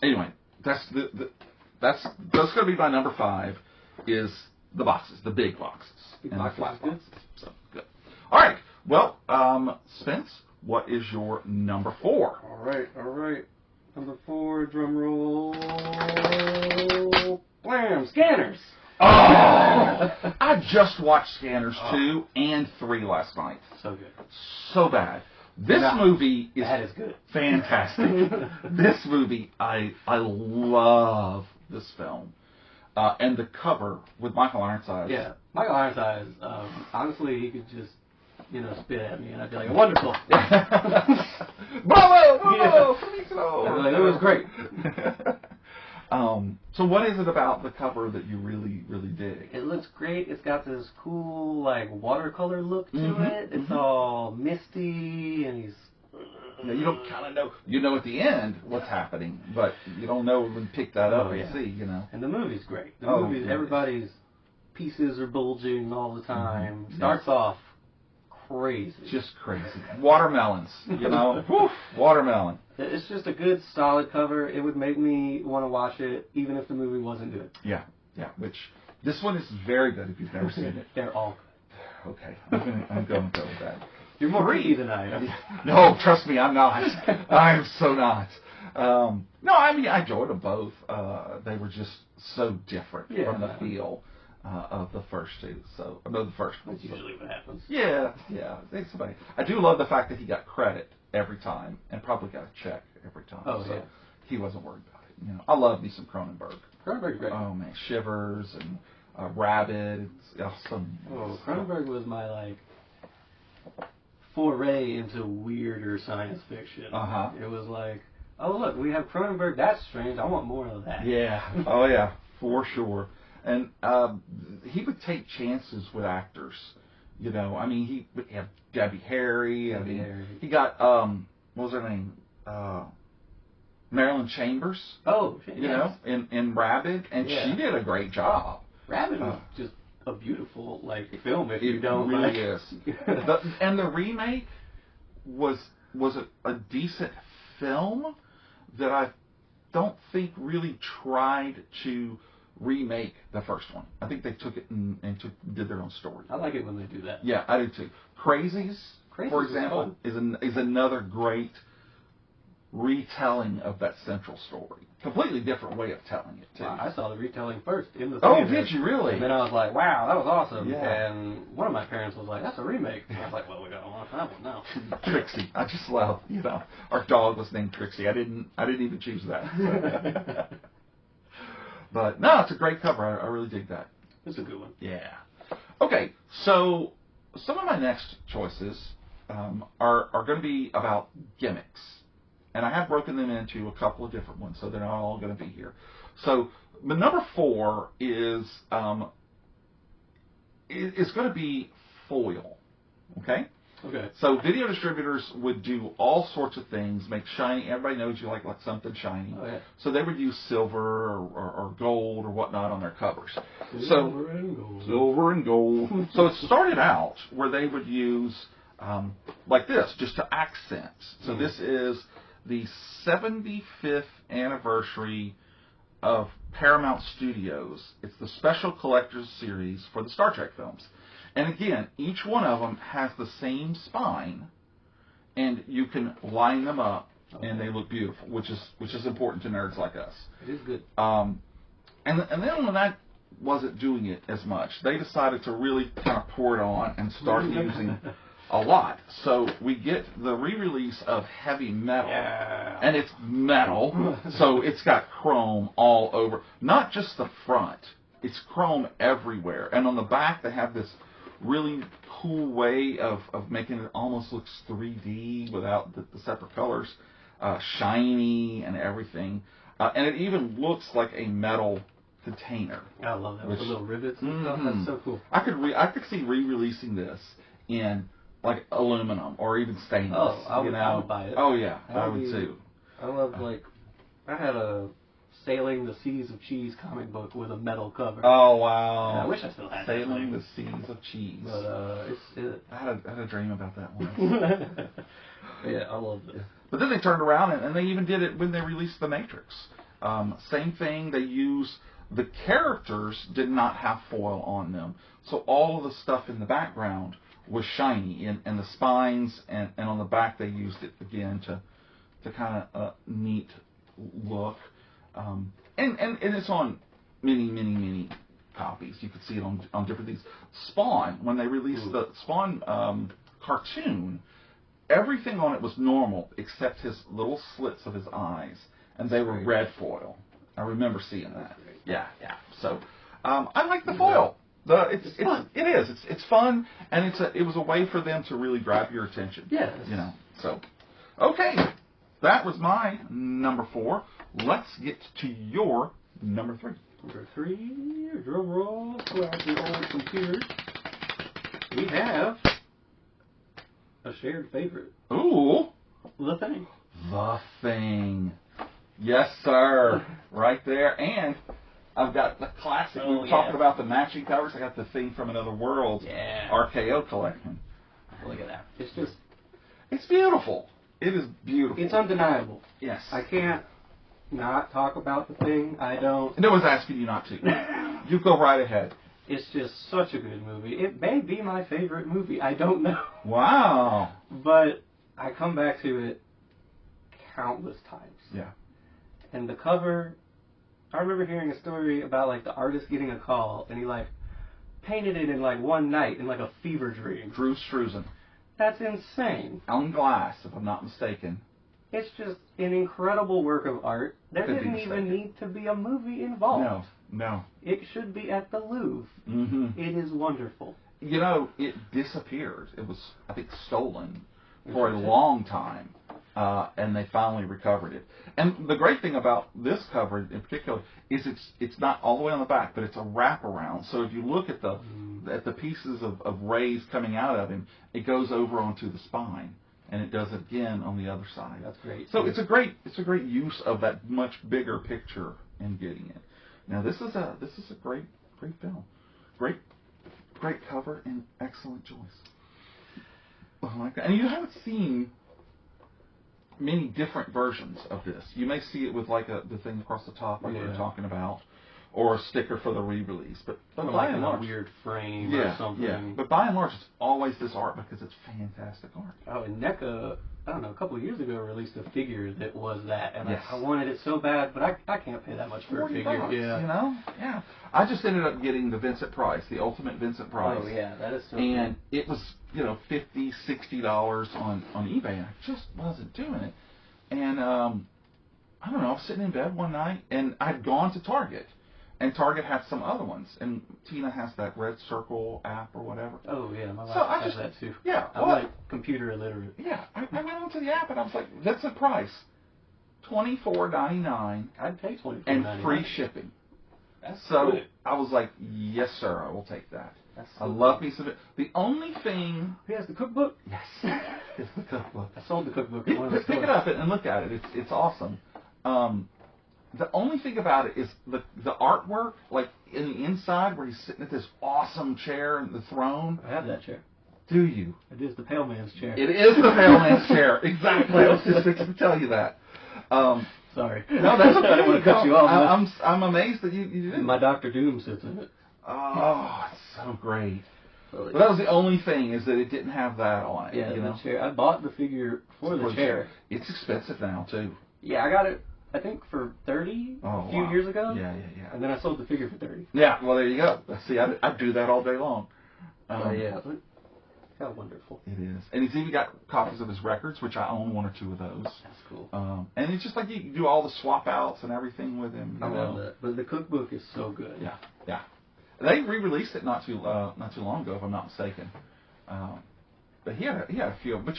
Anyway, that's going to be my number 5. Is the boxes, the big boxes, Big and boxes the flat is good. boxes. So good. All right. Well, Spence, what is your number 4? All right. Number 4, drum roll. Blam! Scanners. Oh, I just watched Scanners 2 and 3 last night. So good. So bad. This movie is good. Fantastic. This movie, I love this film. And the cover with Michael Ironsides. Yeah, Michael Ironsides, honestly, he could just, spit at me, and I'd be like, wonderful. Bravo! Yeah. Finito! I'd be like, it was great. So what is it about the cover that you really, really dig? It looks great. It's got this cool, watercolor look to it. It's all misty, and he's... You don't kind of know. You know at the end what's happening, but you don't know when you pick that up and see, And the movie's great. The movie's, everybody's pieces are bulging all the time. Starts off crazy. Just crazy. Watermelons, Woof, watermelon. It's just a good, solid cover. It would make me want to watch it, even if the movie wasn't good. Yeah. Which, this one is very good if you've never seen it. They're all good. Okay. I'm going to go with that. You're more greedy than I am. No, trust me, I'm not. I am so not. No, I mean, I enjoyed them both. They were just so different from the feel of the first two. So, I know the first one. That's usually what happens. Yeah. I do love the fact that he got credit every time and probably got a check every time. Oh, so yeah. He wasn't worried about it. I love me some Cronenberg. Cronenberg's great. Oh, man. Shivers and Rabid. Cronenberg was my, foray into weirder science fiction. It was like, oh look, we have Cronenberg. That's strange. I want more of that. Yeah. Oh yeah, for sure. And he would take chances with actors. I mean, he would have Debbie Harry. He got what was her name? Marilyn Chambers. Oh, yes. In Rabid, and she did a great job. Rabid was just a beautiful film if you don't really is. And the remake was a decent film that I don't think really tried to remake the first one. I think they took it and did their own story. I like it when they do that. Yeah, I do too. Crazies for example, is another great retelling of that central story. Completely different way of telling it, too. Wow, I saw the retelling first in the theater. Oh, did you really? And then I was like, wow, that was awesome. Yeah. And one of my parents was like, that's a remake. And I was like, well, we got to watch that one now. Trixie. I just love, our dog was named Trixie. I didn't even choose that. But, no, it's a great cover. I really dig that. It's a good one. Yeah. Okay, so some of my next choices are going to be about gimmicks. And I have broken them into a couple of different ones, so they're not all going to be here. So, the number 4 is going to be foil. Okay? Okay. So, video distributors would do all sorts of things, make shiny. Everybody knows you like something shiny. Oh, yeah. So, they would use silver or gold or whatnot on their covers. Silver and gold. Silver and gold. So, it started out where they would use like this, just to accent. So, this is the 75th anniversary of Paramount Studios. It's the Special Collector's Series for the Star Trek films. And again, each one of them has the same spine, and you can line them up, and they look beautiful, which is important to nerds like us. It is good. And then when that wasn't doing it as much, they decided to really kind of pour it on and start using a lot. So we get the re-release of Heavy Metal, and it's metal, so it's got chrome all over. Not just the front, it's chrome everywhere. And on the back, they have this really cool way of making it almost looks 3D without the separate colors, shiny and everything. And it even looks like a metal container. I love that with the little rivets and stuff. That's so cool. I could see re-releasing this in like aluminum or even stainless. Oh, I would buy it. Oh yeah, I would too. I love I had a Sailing the Seas of Cheese comic book with a metal cover. Oh wow! Yeah, I wish I still had Sailing the Seas of Cheese. But I had a dream about that one. Yeah, I love this. But then they turned around and they even did it when they released The Matrix. Same thing. They use the characters did not have foil on them, so all of the stuff in the background was shiny, and the spines and on the back they used it again to kind of neat look. And it's on many copies. You could see it on different things. Spawn, when they released the Spawn cartoon, everything on it was normal except his little slits of his eyes, and they were red foil. I remember seeing that. Yeah. So I like the foil. It's fun, and it was a way for them to really grab your attention. Yes. So okay, that was my number 4. Let's get to your number 3. Number 3, drum roll, clap your old computers. We have a shared favorite. Ooh. The Thing. The Thing. Yes, sir. Right there. And I've got the classic. We were talking about the matching covers. I got the Thing from Another World RKO collection. Look at that. It's beautiful. It is beautiful. It's undeniable. Yes. I can't not talk about The Thing. I don't. No one's asking you not to. You go right ahead. It's just such a good movie. It may be my favorite movie. I don't know. Wow. But I come back to it countless times. Yeah. And the cover, I remember hearing a story about the artist getting a call and he painted it in one night in a fever dream. Drew Struzan. That's insane. On glass, if I'm not mistaken. It's just an incredible work of art. There didn't even need to be a movie involved. No. It should be at the Louvre. Mm-hmm. It is wonderful. It disappeared. It was, I think, stolen for a long time, and they finally recovered it. And the great thing about this cover in particular is it's not all the way on the back, but it's a wraparound. So if you look at the pieces of rays coming out of him, it goes over onto the spine, and it does it again on the other side. That's great. So it's a great use of that much bigger picture in getting it. Now this is a great film, great cover and excellent choice. I like that. And you haven't seen many different versions of this. You may see it with the thing across the top like we were talking about, or a sticker for the re-release, but by and large, a weird frame or something. Yeah. But by and large, it's always this art because it's fantastic art. Oh, and NECA, I don't know, a couple of years ago released a figure that was that, and I wanted it so bad, but I can't pay that much for a figure. $40, Yeah. I just ended up getting the Vincent Price, the Ultimate Vincent Price. Oh yeah, that is so and cool. It was $50, $60 on eBay, and I just wasn't doing it. And I don't know, I was sitting in bed one night, and I'd gone to Target. And Target had some other ones. And Tina has that Red Circle app or whatever. Oh, yeah. My wife has that, too. Yeah. I'm computer illiterate. Yeah. I went onto the app, and I was like, that's the price. $24.99. I'd pay $24.99. And free shipping. That's so good. I was like, yes, sir, I will take that. That's I love me some of it. The only thing... He has the cookbook? Yes. It's the cookbook. I sold the cookbook. Pick it up and look at it. It's awesome. The only thing about it is the artwork, in the inside where he's sitting at this awesome chair and the throne. I have that chair. Do you? It is the Pale Man's chair. It is the Pale Man's chair. Exactly. I was just fixing to tell you that. Sorry. No, that's okay. I didn't want to cut you off. I'm amazed that you didn't. My Dr. Doom sits in it. Oh, it's so great. But that was the only thing, is that it didn't have that on it. Yeah, the chair. I bought the figure for the chair. It's expensive now, too. Yeah, I got it, I think, for $30 a few years ago. Yeah. And then I sold the figure for $30. Yeah, well, there you go. See, I'd do that all day long. How wonderful. It is. And he's even got copies of his records, which I own 1 or 2 of those. That's cool. And it's just like you can do all the swap outs and everything with him. I love that. But the cookbook is so good. Yeah. They re-released it not too long ago, if I'm not mistaken. But he had a few. But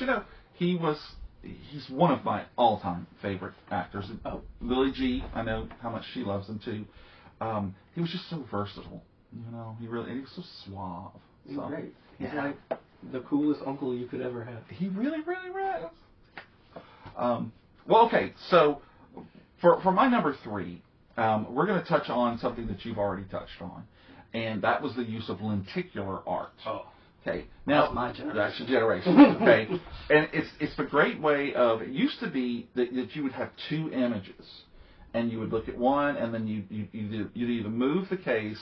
he's one of my all-time favorite actors. Lily G, I know how much she loves him too. he was just so versatile. You know, he was so suave. He's great. He's like the coolest uncle you could ever have. He really was. Well, okay, so for my number 3, we're going to touch on something that you've already touched on, and that was the use of lenticular art. Oh. Okay. Now that's my generation. That's your generation. Okay. And it's a great way of. It used to be that you would have 2 images, and you would look at one, and then you'd either move the case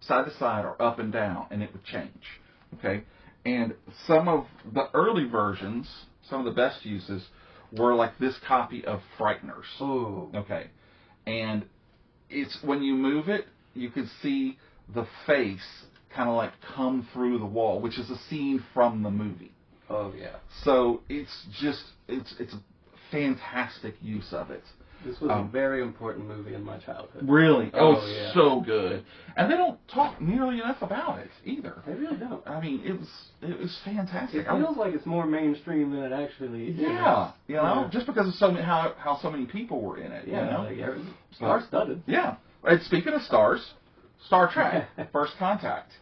side to side or up and down, and it would change. Okay. And some of the early versions, some of the best uses, were like this copy of Frighteners. Ooh. Okay. And it's when you move it, you can see the face kind of like come through the wall, which is a scene from the movie. Oh yeah. So it's a fantastic use of it. This was a very important movie in my childhood. Really? Oh yeah. So good. And they don't talk nearly enough about it either. They really don't. I mean, it was fantastic. It feels like it's more mainstream than it actually is. Yeah. You know, just because of how so many people were in it. Yeah. You know? Like star-studded. Yeah. And speaking of stars, Star Trek, First Contact,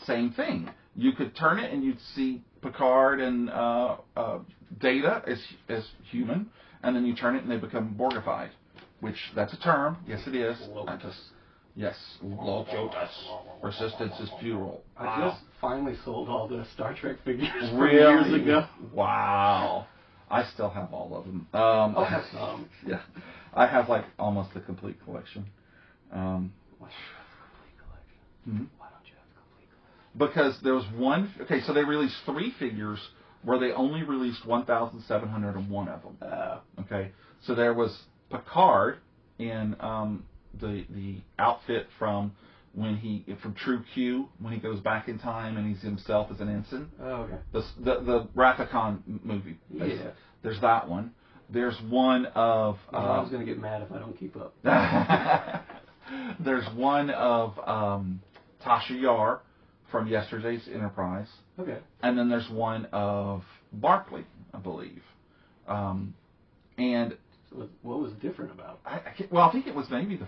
same thing. You could turn it and you'd see Picard and Data as human, and then you turn it and they become Borgified, which that's a term. Yes, it is. Locutus. Yes, Locutus. Resistance is futile. I just finally sold all the Star Trek figures really? years ago. Wow. I still have all of them. I have some. Yeah. I have like almost the complete collection. Mm-hmm. Why don't you have a complete collection? Because there was one. Okay, so they released 3 figures where they only released 1,701 of them. Okay, so there was Picard in the outfit from True Q when he goes back in time and he's himself as an ensign. Oh, okay. The Rathacon movie. Yeah. There's that one. There's one of. Mom's gonna get mad if I don't keep up. There's one of Tasha Yar from Yesterday's Enterprise. Okay. And then there's one of Barclay, I believe. And so what was different about it? I think it was maybe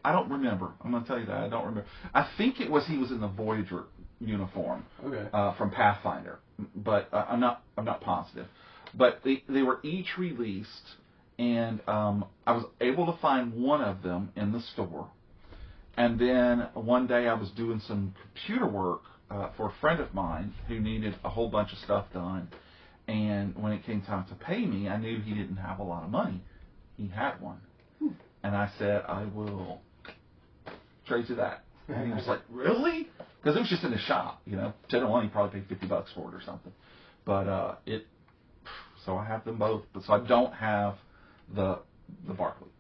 I don't remember. I'm going to tell you that. I don't remember. I think he was in the Voyager uniform. Okay. From Pathfinder. But I'm not positive. But they were each released, and I was able to find one of them in the store. And then one day I was doing some computer work for a friend of mine who needed a whole bunch of stuff done. And when it came time to pay me, I knew he didn't have a lot of money. He had one. And I said, I will trade you that. And he was like, really? Because it was just in the shop, 10 to 1, he probably paid $50 for it or something. But so I have them both. But so I don't have the Barclay.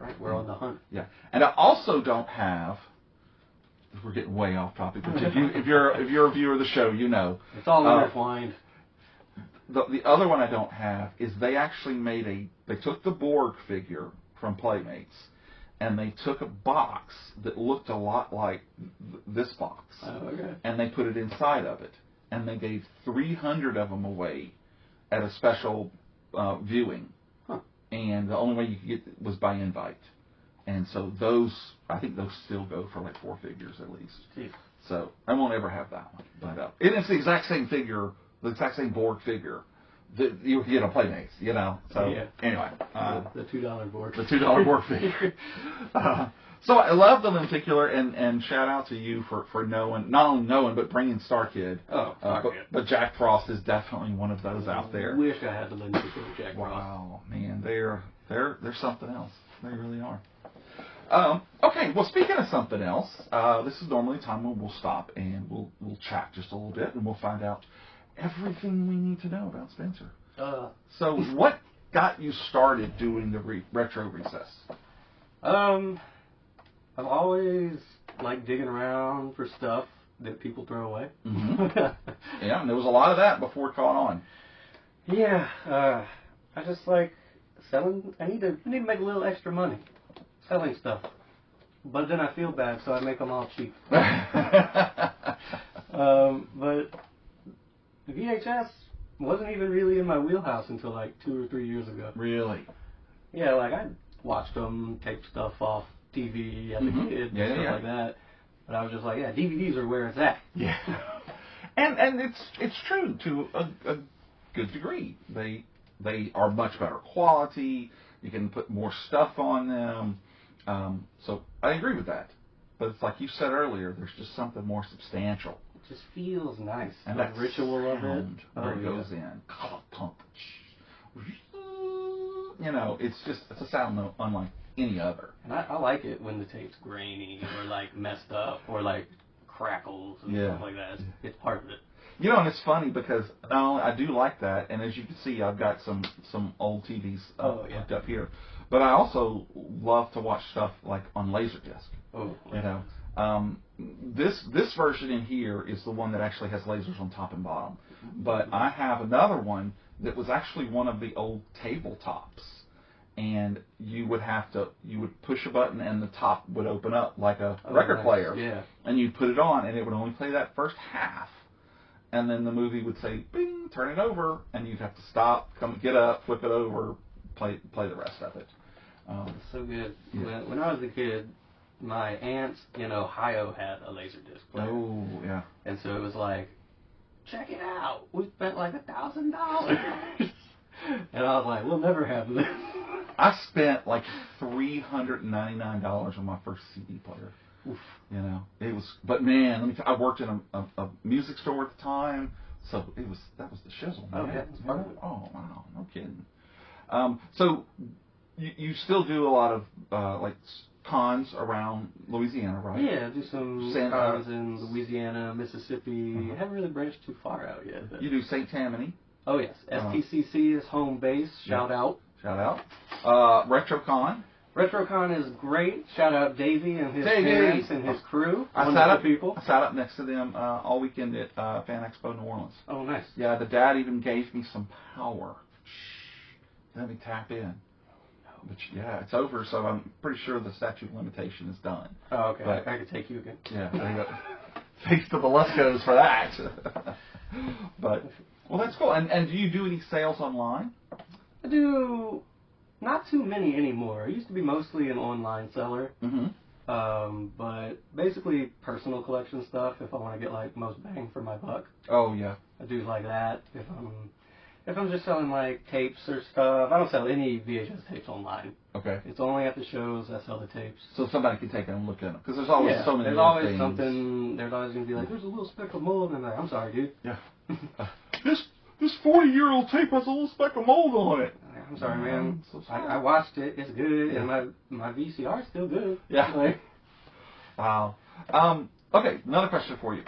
Right, we're on the hunt. Yeah, and I also don't have. We're getting way off topic, but if you're a viewer of the show, you know it's all intertwined. The other one I don't have is they actually they took the Borg figure from Playmates, and they took a box that looked a lot like this box, and they put it inside of it, and they gave 300 of them away at a special viewing. And the only way you could get was by invite. And so I think those still go for like 4 figures at least. Jeez. So I won't ever have that one. But it's the exact same figure, the exact same Borg figure that you would get on Playmates, So anyway. The $2 Borg. The $2 Borg figure. So I love the lenticular, and shout out to you for knowing, not only knowing, but bringing Star Kid. Oh, but Jack Frost is definitely one of those out there. I wish I had the lenticular Jack Frost. Wow, man, they're something else. They really are. Okay, well, speaking of something else, this is normally a time when we'll stop and we'll chat just a little bit, and we'll find out everything we need to know about Spenser. So, what got you started doing the retro recess? I've always liked digging around for stuff that people throw away. Mm-hmm. Yeah, and there was a lot of that before it caught on. Yeah, I just like selling. I need to make a little extra money selling stuff, but then I feel bad, so I make them all cheap. But VHS wasn't even really in my wheelhouse until like 2 or 3 years ago. Really? Yeah, like I watched them tape stuff off TV as a kid and stuff like that. But I was just like, yeah, DVDs are where it's at. Yeah. And it's true to a good degree. They are much better quality. You can put more stuff on them. So I agree with that. But it's like you said earlier, there's just something more substantial. It just feels nice. And that ritual of it. Where it goes in. You know, it's a sound unlike any other. And I like it when the tape's grainy or like messed up or like crackles and stuff like that. It's part of it. You know, and it's funny because I do like that, and as you can see, I've got some old TVs hooked up here. But I also love to watch stuff like on Laserdisc. Oh, you know, this version in here is the one that actually has lasers on top and bottom. But I have another one that was actually one of the old tabletops, and you would push a button and the top would open up like a record player. Yeah. And you'd put it on, and it would only play that first half. And then the movie would say, bing, turn it over, and you'd have to stop, get up, flip it over, play the rest of it. It's so good. Yeah. When I was a kid, my aunts in Ohio had a Laserdisc player. Oh, yeah. And so it was like, check it out. We spent like $1,000. And I was like, we'll never have this. I spent like $399 on my first CD player. Oof. You know, it was, but man, I worked in a music store at the time, so that was the shizzle, man. Oh wow, no kidding. So you still do a lot of like cons around Louisiana, right? Yeah, I do some cons in Louisiana, Mississippi. I haven't really branched too far out yet. You do St. Tammany. Oh yes, STCC is home base. Shout out. RetroCon. RetroCon is great. Shout out Davey and his parents and his crew. I sat up next to them all weekend at Fan Expo New Orleans. Oh, nice. Yeah, the dad even gave me some power. Let me tap in. But yeah, it's over, so I'm pretty sure the statute of limitation is done. Oh, okay. But I could take you again. Yeah, there you go. Thanks to the Luscos for that. But, well, that's cool. And do you do any sales online? I do. Not too many anymore. I used to be mostly an online seller. Mm-hmm. But basically personal collection stuff if I want to get like most bang for my buck. Oh yeah. I do like that. If I'm just selling like tapes or stuff, I don't sell any VHS tapes online. Okay. It's only at the shows I sell the tapes. So somebody can take them and look at them because there's always so many. There's always something. There's always going to be like, there's a little speck of mold, and I'm like, I'm sorry, dude. Yeah. This 40-year-old tape has a little speck of mold on it. I'm sorry, man. So sorry. I watched it. It's good, and my VCR is still good. Yeah. Wow. Okay, another question for you.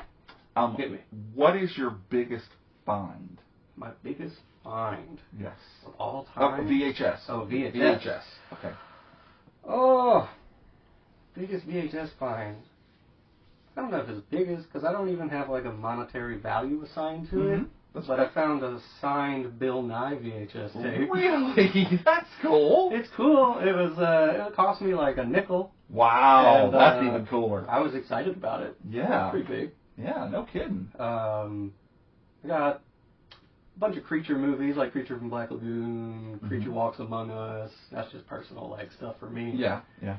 Hit me. What is your biggest find? My biggest find? Yes. Of all time? VHS. Oh, VHS. VHS. Okay. Oh, biggest VHS find. I don't know if it's biggest, because I don't even have like a monetary value assigned to it. But I found a signed Bill Nye VHS tape. Really? That's cool. It's cool. It was. It cost me like a nickel. Wow, and, that's even cooler. I was excited about it. Yeah. Pretty big. Yeah, no kidding. I got a bunch of Creature movies, like Creature from Black Lagoon, Creature Walks Among Us. That's just personal like stuff for me. Yeah, yeah.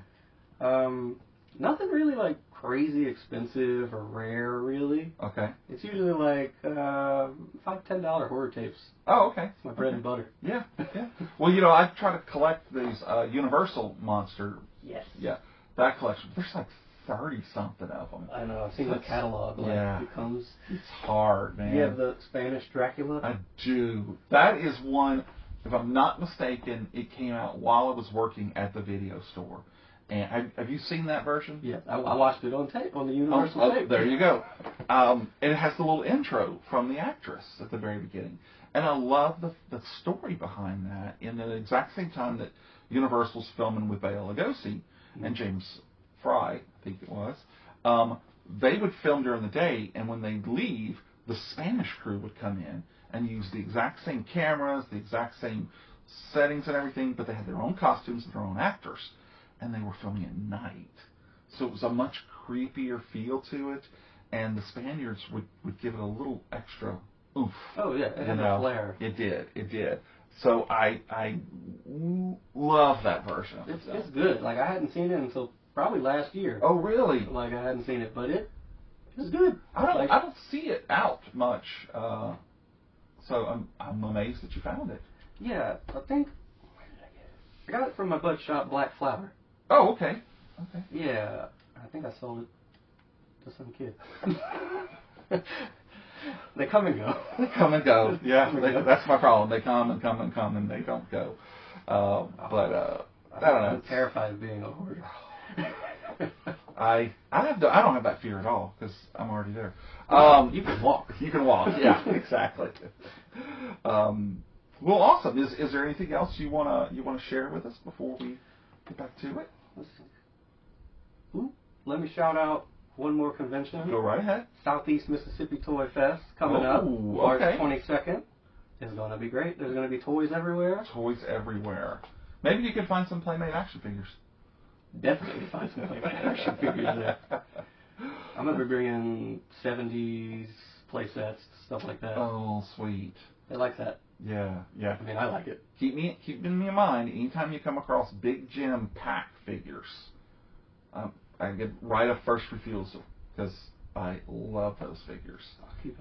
Nothing really like crazy expensive or rare, really. Okay. It's usually like $5-10 horror tapes. Oh, okay. It's my bread and butter. Yeah, yeah. Well, you know, I try to collect these Universal monster. Yes. Yeah, that collection. There's like 30-something of them. I know. I've seen the catalog. Like, it comes. It's hard, man. You have the Spanish Dracula? I do. That is one, if I'm not mistaken, it came out while I was working at the video store. And have you seen that version? Yeah, I watched it on tape, on the Universal tape. There you go. And it has the little intro from the actress at the very beginning. And I love the story behind that. In the exact same time that Universal's filming with Bela Lugosi and James Fry, I think it was, they would film during the day, and when they'd leave, the Spanish crew would come in and use the exact same cameras, the exact same settings and everything, but they had their own costumes and their own actors. And they were filming at night. So it was a much creepier feel to it, and the Spaniards would give it a little extra oomph. Oh, yeah, it had a flair. It did. So I love that version. It's good. Like, I hadn't seen it until probably last year. Oh, really? Like I hadn't seen it, but it was good. I don't see it out much, so I'm amazed that you found it. Yeah, I think where did I get it? I got it from my bud shop, Black Flower. Oh, okay. Okay. Yeah, I think I sold it to some kid. They come and go. They come and go. Yeah, that's my problem. They come and come and come, and they don't go. I don't know. I'm terrified of being a hoarder. I don't have that fear at all because I'm already there. You can walk. You can walk. Yeah, exactly. Well, awesome. Is there anything else you wanna share with us before we get back to it? Ooh, let me shout out one more convention. Go right ahead. Southeast Mississippi Toy Fest coming up. March 22nd. It's going to be great. There's going to be toys everywhere. Toys everywhere. Maybe you can find some Playmate action figures. Definitely find some Playmate action figures there. I'm going to be bringing 70s play sets, stuff like that. Oh, sweet. They like that. Yeah, yeah. I mean, I like it. Keep in mind, anytime you come across Big Jim pack figures, I get right of first refusal because I love those figures.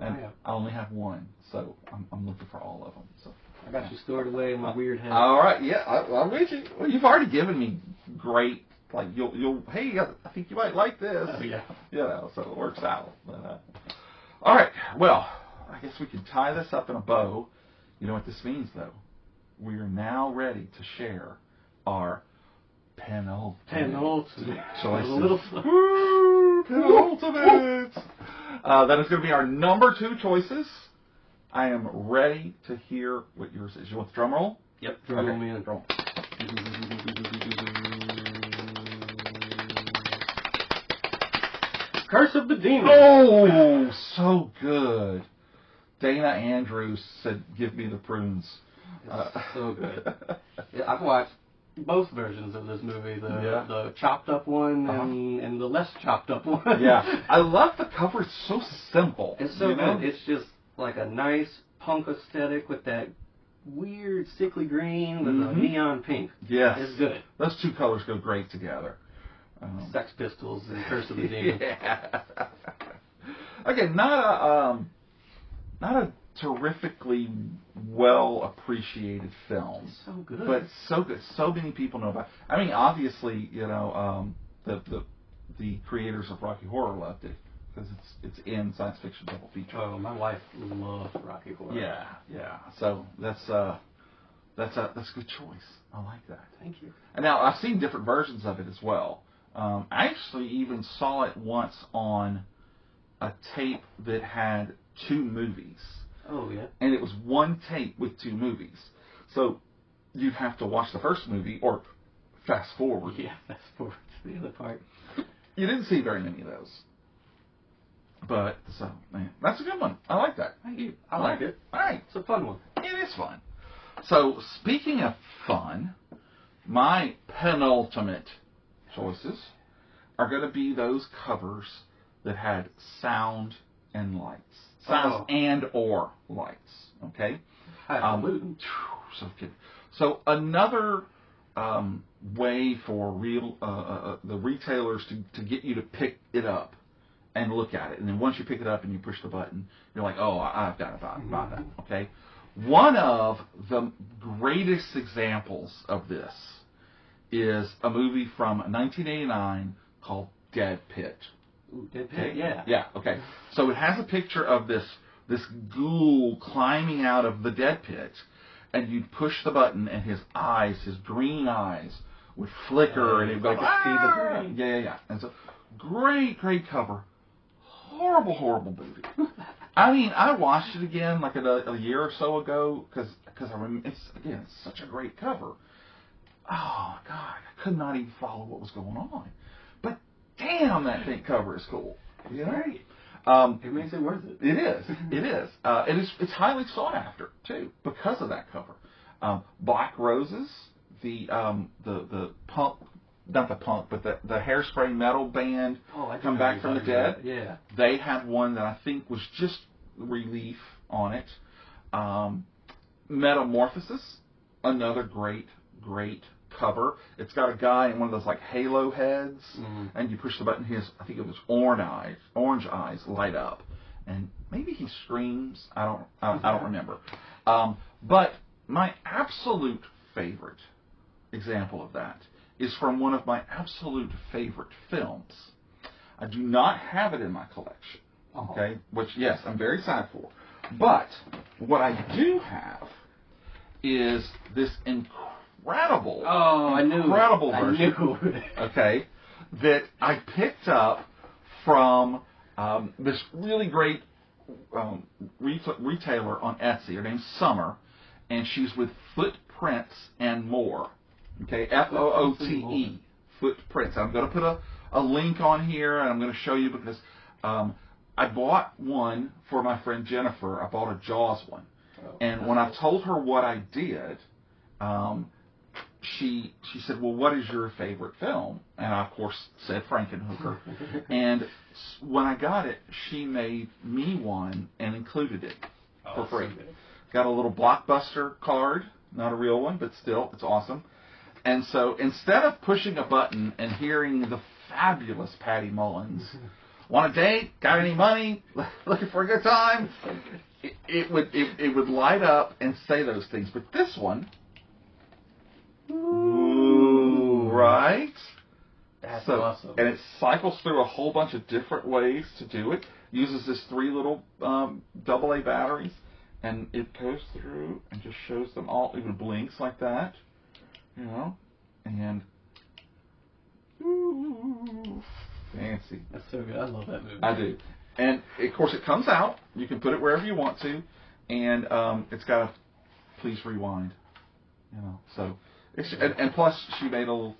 And I only have one, so I'm looking for all of them. So I got you stored away in my weird head. All right, yeah, I'm with you. Well, you've already given me great. Like you'll hey, I think you might like this. Oh, yeah. You know, so it works out. But, all right, well, I guess we can tie this up in a bow. You know what this means, though? We are now ready to share our penultimate choices. A little penultimate. That is going to be our number 2 choices. I am ready to hear what yours is. You want the drum roll? Yep. Drum roll, man. Drum. Curse of the Demon. Oh, so good. Dana Andrews said, "Give me the prunes." It's so good. Yeah, I've watched both versions of this movie, the chopped up one and the less chopped up one. Yeah, I love the cover. It's so simple. It's so good. It's just like a nice punk aesthetic with that weird sickly green with a neon pink. Yes, it's good. Those two colors go great together. Sex Pistols and Curse of the Demon. Yeah. Again, not a terrifically well appreciated film. It's so good. But so good. So many people know about it. I mean, obviously, you know, the creators of Rocky Horror loved it because it's in science fiction double feature. Oh, my wife loved Rocky Horror. Yeah, yeah. So that's a good choice. I like that. Thank you. And now I've seen different versions of it as well. I actually even saw it once on a tape that had 2 movies. Oh, yeah. And it was one tape with 2 movies. So you'd have to watch the first movie or fast forward. Yeah, fast forward to the other part. You didn't see very many of those. But, so, man, that's a good one. I like that. Thank you. I like it. All right. It's a fun one. It is fun. So, speaking of fun, my penultimate choices are going to be those covers that had sound and lights. Sounds and or lights. Okay? So good. So another way for the retailers to get you to pick it up and look at it. And then once you pick it up and you push the button, you're like, oh, I've got to buy that. Okay? One of the greatest examples of this is a movie from 1989 called Dead Pit. Ooh, Dead Pit, yeah. Yeah, okay. So it has a picture of this ghoul climbing out of the dead pit, and you'd push the button, and his green eyes, would flicker, and it would go, see the green. Yeah. And so, great cover. Horrible movie. I mean, I watched it again like a year or so ago, because I remember, it's such a great cover. Oh, God, I could not even follow what was going on. But damn, that thing cover is cool. You know? Right. It makes it worth it. It is. It is. It's highly sought after too because of that cover. Black Roses, the punk, not the punk, but the Hairspray metal band, Come Back from the Dead. Yeah. They had one that I think was just relief on it. Metamorphosis, another great cover. It's got a guy in one of those like halo heads, and you push the button. I think it was orange eyes light up, and maybe he screams. I don't remember. But my absolute favorite example of that is from one of my absolute favorite films. I do not have it in my collection, okay? Which, yes, I'm very sad for. But what I do have is this incredible version, okay, that I picked up from this really great retailer on Etsy. Her name's Summer, and she's with Footprints and More. Okay, Foote, Footprints. I'm going to put a link on here, and I'm going to show you because I bought one for my friend Jennifer. I bought a Jaws one. And when I told her what I did, she said, well, what is your favorite film? And I, of course, said Frankenhooker. And when I got it, she made me one and included it for free. Got a little Blockbuster card, not a real one, but still, it's awesome. And so instead of pushing a button and hearing the fabulous Patty Mullins, want a date? Got any money? Looking for a good time? It would light up and say those things. But this one, ooh, right? That's awesome. And it cycles through a whole bunch of different ways to do it. Uses this 3 little AA batteries, and it goes through and just shows them all. It even blinks like that, you know, and ooh, fancy. That's so good. I love that movie. I do. And, of course, it comes out. You can put it wherever you want to. And it's got a please rewind. You know, so it's, and plus, she made a little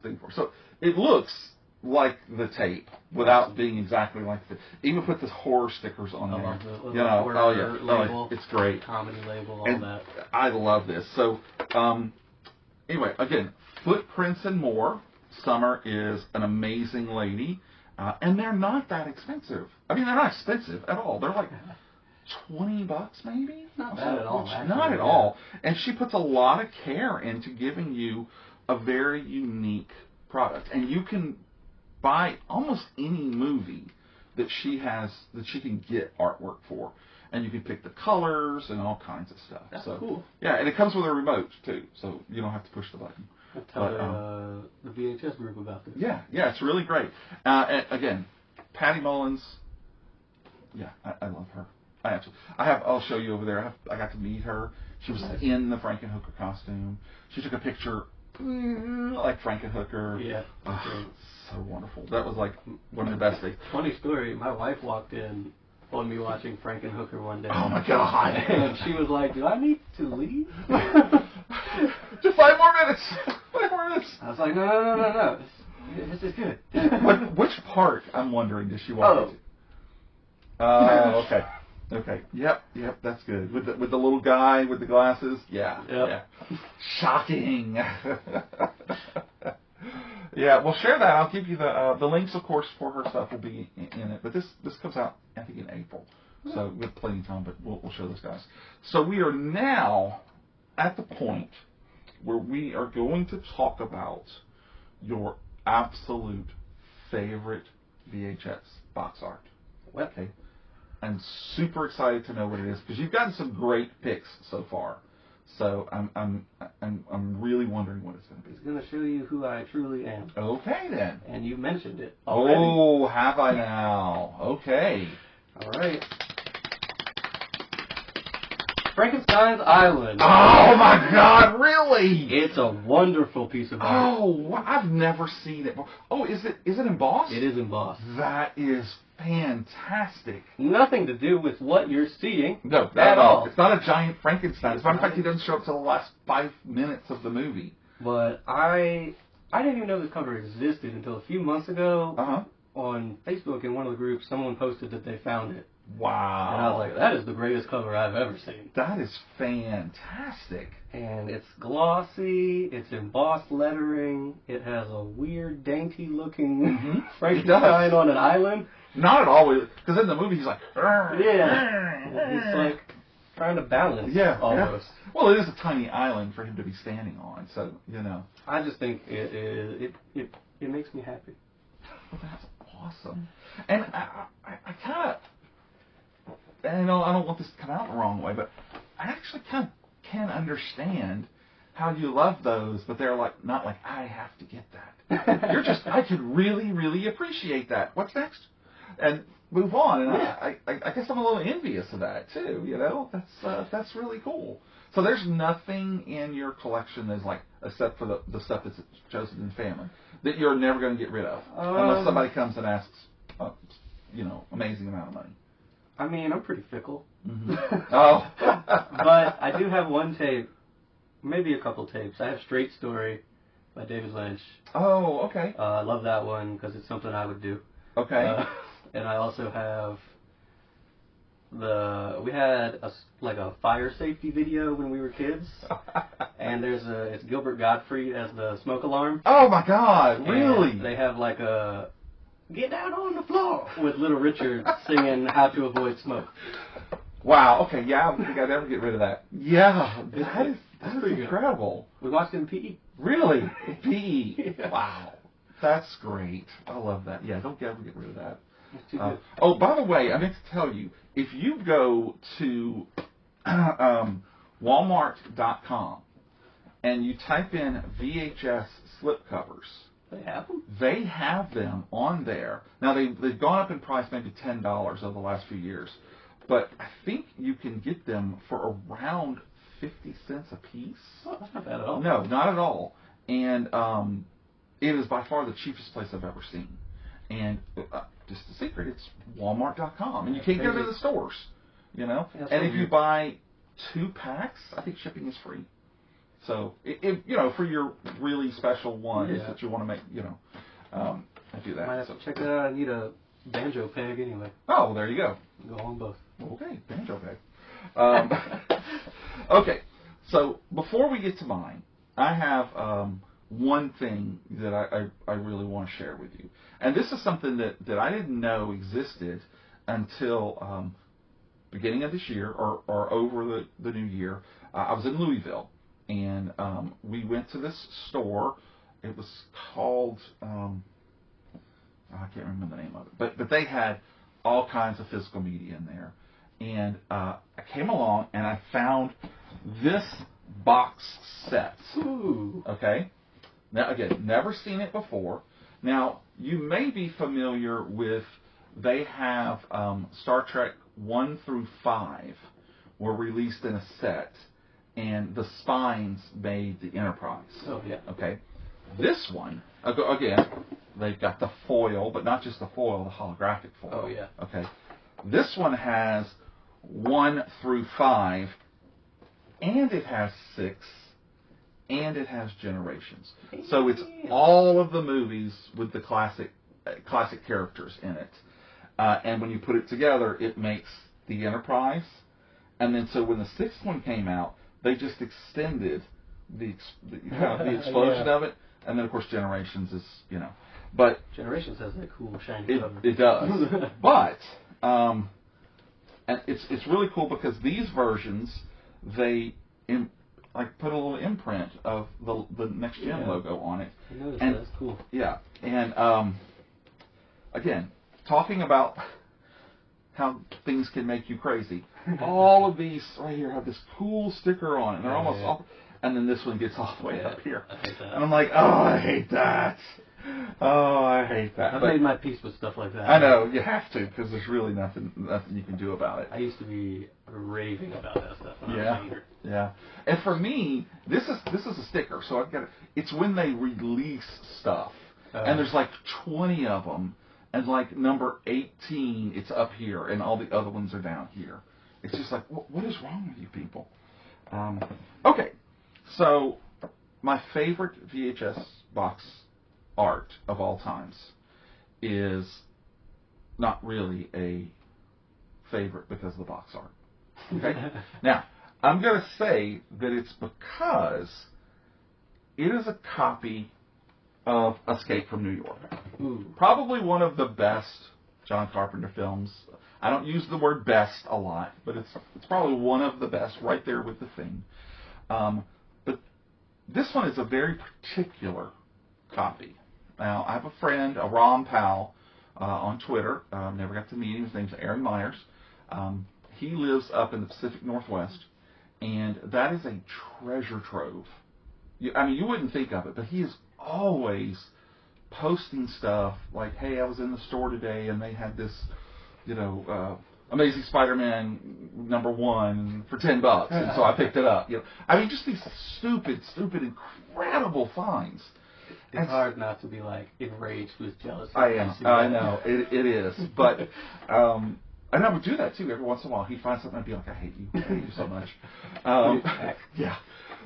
thing for it. So it looks like the tape without being exactly like the... Even put the horror stickers on there. Love the you know, horror label. It's great. Comedy label, all and that. I love this. So, anyway, again, Footprints and More. Summer is an amazing lady. And they're not that expensive. I mean, they're not expensive at all. They're like $20 maybe? Not bad at all. Not at all. And she puts a lot of care into giving you a very unique product. And you can buy almost any movie that she has, that she can get artwork for. And you can pick the colors and all kinds of stuff. That's cool. Yeah, and it comes with a remote, too. So you don't have to push the button. Tell the VHS group about this. Yeah, it's really great. And again, Patty Mullins. Yeah, I love her. I'll show you over there. I got to meet her. She was in the Frankenhooker costume. She took a picture like Frankenhooker. Yeah. So wonderful. That was like one of the best things. Funny story. My wife walked in on me watching Frankenhooker one day. Oh my God! And she was like, "Do I need to leave?" Just 5 more minutes. 5 more minutes. I was like, no. This is good. Which part, I'm wondering, does she walk into? Oh, okay. Okay. Yep. That's good. With the little guy with the glasses. Yeah. Yep. Yeah. Shocking. Yeah. Well, share that. I'll give you the links, of course, for her stuff will be in it. But this comes out, I think, in April. So we have plenty of time, but we'll show those guys. So we are now at the point where we are going to talk about your absolute favorite VHS box art. Okay. I'm super excited to know what it is because you've gotten some great picks so far. So I'm really wondering what it's going to be. It's going to show you who I truly am. Okay then. And you mentioned it already. Oh, have I now? Okay. All right. Frankenstein's Island. Oh my God! Really? It's a wonderful piece of art. Oh, I've never seen it. Oh, is it embossed? It is embossed. That is fantastic. Nothing to do with what you're seeing. No, not at all. It's not a giant Frankenstein. As a matter of fact, he doesn't show up till the last 5 minutes of the movie. But I didn't even know this cover existed until a few months ago. On Facebook in one of the groups, someone posted that they found it. Wow. And I was like, that is the greatest cover I've ever seen. That is fantastic. And it's glossy, it's embossed lettering, it has a weird, dainty-looking Frankenstein on an island. Not at all, because in the movie he's like, yeah. It's like trying to balance almost. Yeah. Well, it is a tiny island for him to be standing on, so, you know. I just think it makes me happy. Well, that's awesome. And I kind of, and I don't want this to come out the wrong way, but I actually kind of can understand how you love those, but they're like, not like, I have to get that. You're just, I could really, really appreciate that. What's next? And move on. And I guess I'm a little envious of that too. You know, that's really cool. So there's nothing in your collection that's like, except for the stuff that's chosen in family, that you're never going to get rid of, unless somebody comes and asks, you know, amazing amount of money. I mean, I'm pretty fickle. Mm-hmm. Oh, but I do have one tape, maybe a couple tapes. I have Straight Story by David Lynch. Oh, okay. I love that one because it's something I would do. Okay. And I also have we had a fire safety video when we were kids, and it's Gilbert Gottfried as the smoke alarm. Oh my God! Really? And they have like a "Get down on the floor" with Little Richard singing "How to Avoid Smoke." Wow. Okay. Yeah, I don't think I'd ever get rid of that. Yeah, that is incredible. We watched it in PE. Really? PE. Yeah. Wow. That's great. I love that. Yeah, don't ever get rid of that. It's too good. Oh, by the way, I meant to tell you, if you go to Walmart.com and you type in VHS slipcovers, they have them? They have them on there. Now, they've gone up in price maybe $10 over the last few years, but I think you can get them for around 50 cents a piece. Oh, that's not bad at all. No, not at all. And it is by far the cheapest place I've ever seen. And just a secret, it's Walmart.com. And you can't get them in the stores, you know. Yeah, and if you buy 2 packs, I think shipping is free. So, if you know, for your really special ones that you want to make, you know, I do that. Might have to check that out. I need a banjo peg anyway. Oh, well, there you go. Go on both. Okay, banjo peg. Okay, so before we get to mine, I have one thing that I really want to share with you. And this is something that I didn't know existed until beginning of this year or over the new year. I was in Louisville, and we went to this store. It was called, I can't remember the name of it, but they had all kinds of physical media in there. And I came along and I found this box set. Ooh. Okay? Now, again, never seen it before. Now, you may be familiar with, they have Star Trek 1 through 5 were released in a set, and the spines made the Enterprise. Oh, yeah. Okay? This one, again, they've got the foil, but not just the foil, the holographic foil. Oh, yeah. Okay? This one has 1 through 5, and it has 6, and it has Generations. So it's all of the movies with the classic characters in it. And when you put it together, it makes the Enterprise. And then so when the 6th one came out, they just extended the explosion of it. And then, of course, Generations is, you know. But Generations has that cool shiny cover. It does. But and it's really cool because these versions, they put a little imprint of the Next Gen logo on it. I noticed that. That's cool. Yeah. And again, talking about how things can make you crazy. All of these right here have this cool sticker on it. And they're almost all, and then this one gets all the way up here. I hate that. And I'm like, oh, I hate that. Oh, I hate that. I've made my peace with stuff like that. I know, you have to, because there's really nothing you can do about it. I used to be raving about that stuff when I was younger. Yeah. And for me, this is a sticker, so I've got it's when they release stuff. And there's like 20 of them, and like number 18, it's up here, and all the other ones are down here. It's just like, what is wrong with you people? Okay, so my favorite VHS box art of all times is not really a favorite because of the box art. Okay? Now, I'm going to say that it's because it is a copy of Escape from New York. Ooh. Probably one of the best John Carpenter films. I don't use the word best a lot, but it's probably one of the best, right there with the Thing. But this one is a very particular copy. Now, I have a friend, a ROM pal, on Twitter. Never got to meet him. His name's Aaron Myers. He lives up in the Pacific Northwest, and that is a treasure trove. You wouldn't think of it, but he is always posting stuff like, hey, I was in the store today, and they had this, Amazing Spider-Man #1 for $10, and so I picked it up. Just these stupid, incredible finds. It's hard not to be enraged with jealousy. I know it is, but and I would do that too every once in a while. He'd find something, I'd be like, I hate you so much. Yeah,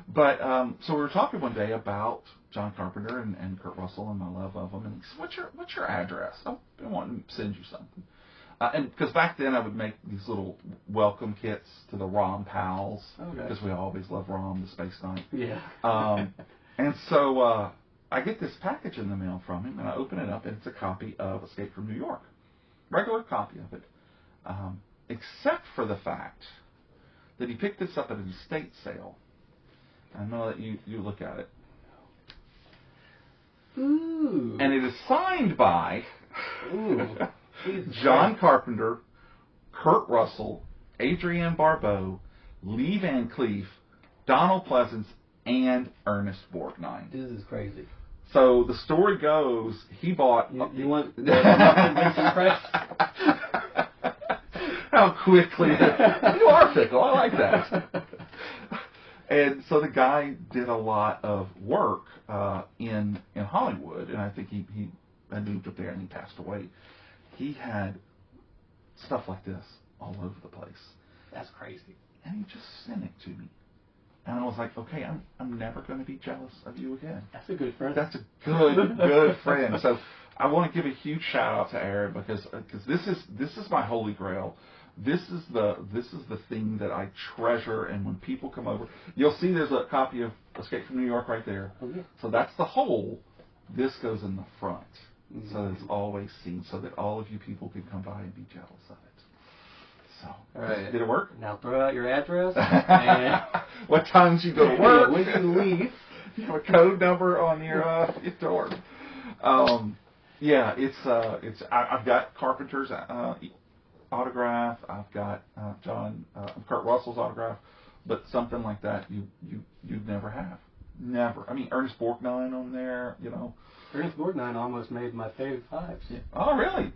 but so we were talking one day about John Carpenter and Kurt Russell and my love of them, and he said, what's your address? I've been wanting to send you something. And because back then I would make these little welcome kits to the ROM pals, because we always love ROM, the Space Knight. Yeah. And so I get this package in the mail from him, and I open it up, and it's a copy of Escape from New York. Regular copy of it. Except for the fact that he picked this up at an estate sale. I'm going to let you look at it. Ooh. And it is signed by John Carpenter, Kurt Russell, Adrienne Barbeau, Lee Van Cleef, Donald Pleasance, and Ernest Borgnine. This is crazy. So the story goes, he bought... You want the press? How quickly... You are fickle. I like that. And so the guy did a lot of work in Hollywood, and I think he had moved up there and he passed away. He had stuff like this all over the place. That's crazy. And he just sent it to me. And I was like, okay, I'm never going to be jealous of you again. That's a good friend. That's a good friend. So I want to give a huge shout out to Aaron because this is my holy grail. This is the thing that I treasure, and when people come over, you'll see there's a copy of Escape from New York right there. Okay. So that's the whole. This goes in the front, so it's always seen, so that all of you people can come by and be jealous of it. So, all right. Did it work? Now throw out your address. And what times you go to work? When you leave. You have a code number on your door. Yeah, it's. I've got Carpenter's autograph. I've got Kurt Russell's autograph, but something like that you'd never have. Never. I mean, Ernest Borgnine on there, Ernest Borgnine almost made my Fave Fives. Yeah. Oh, really?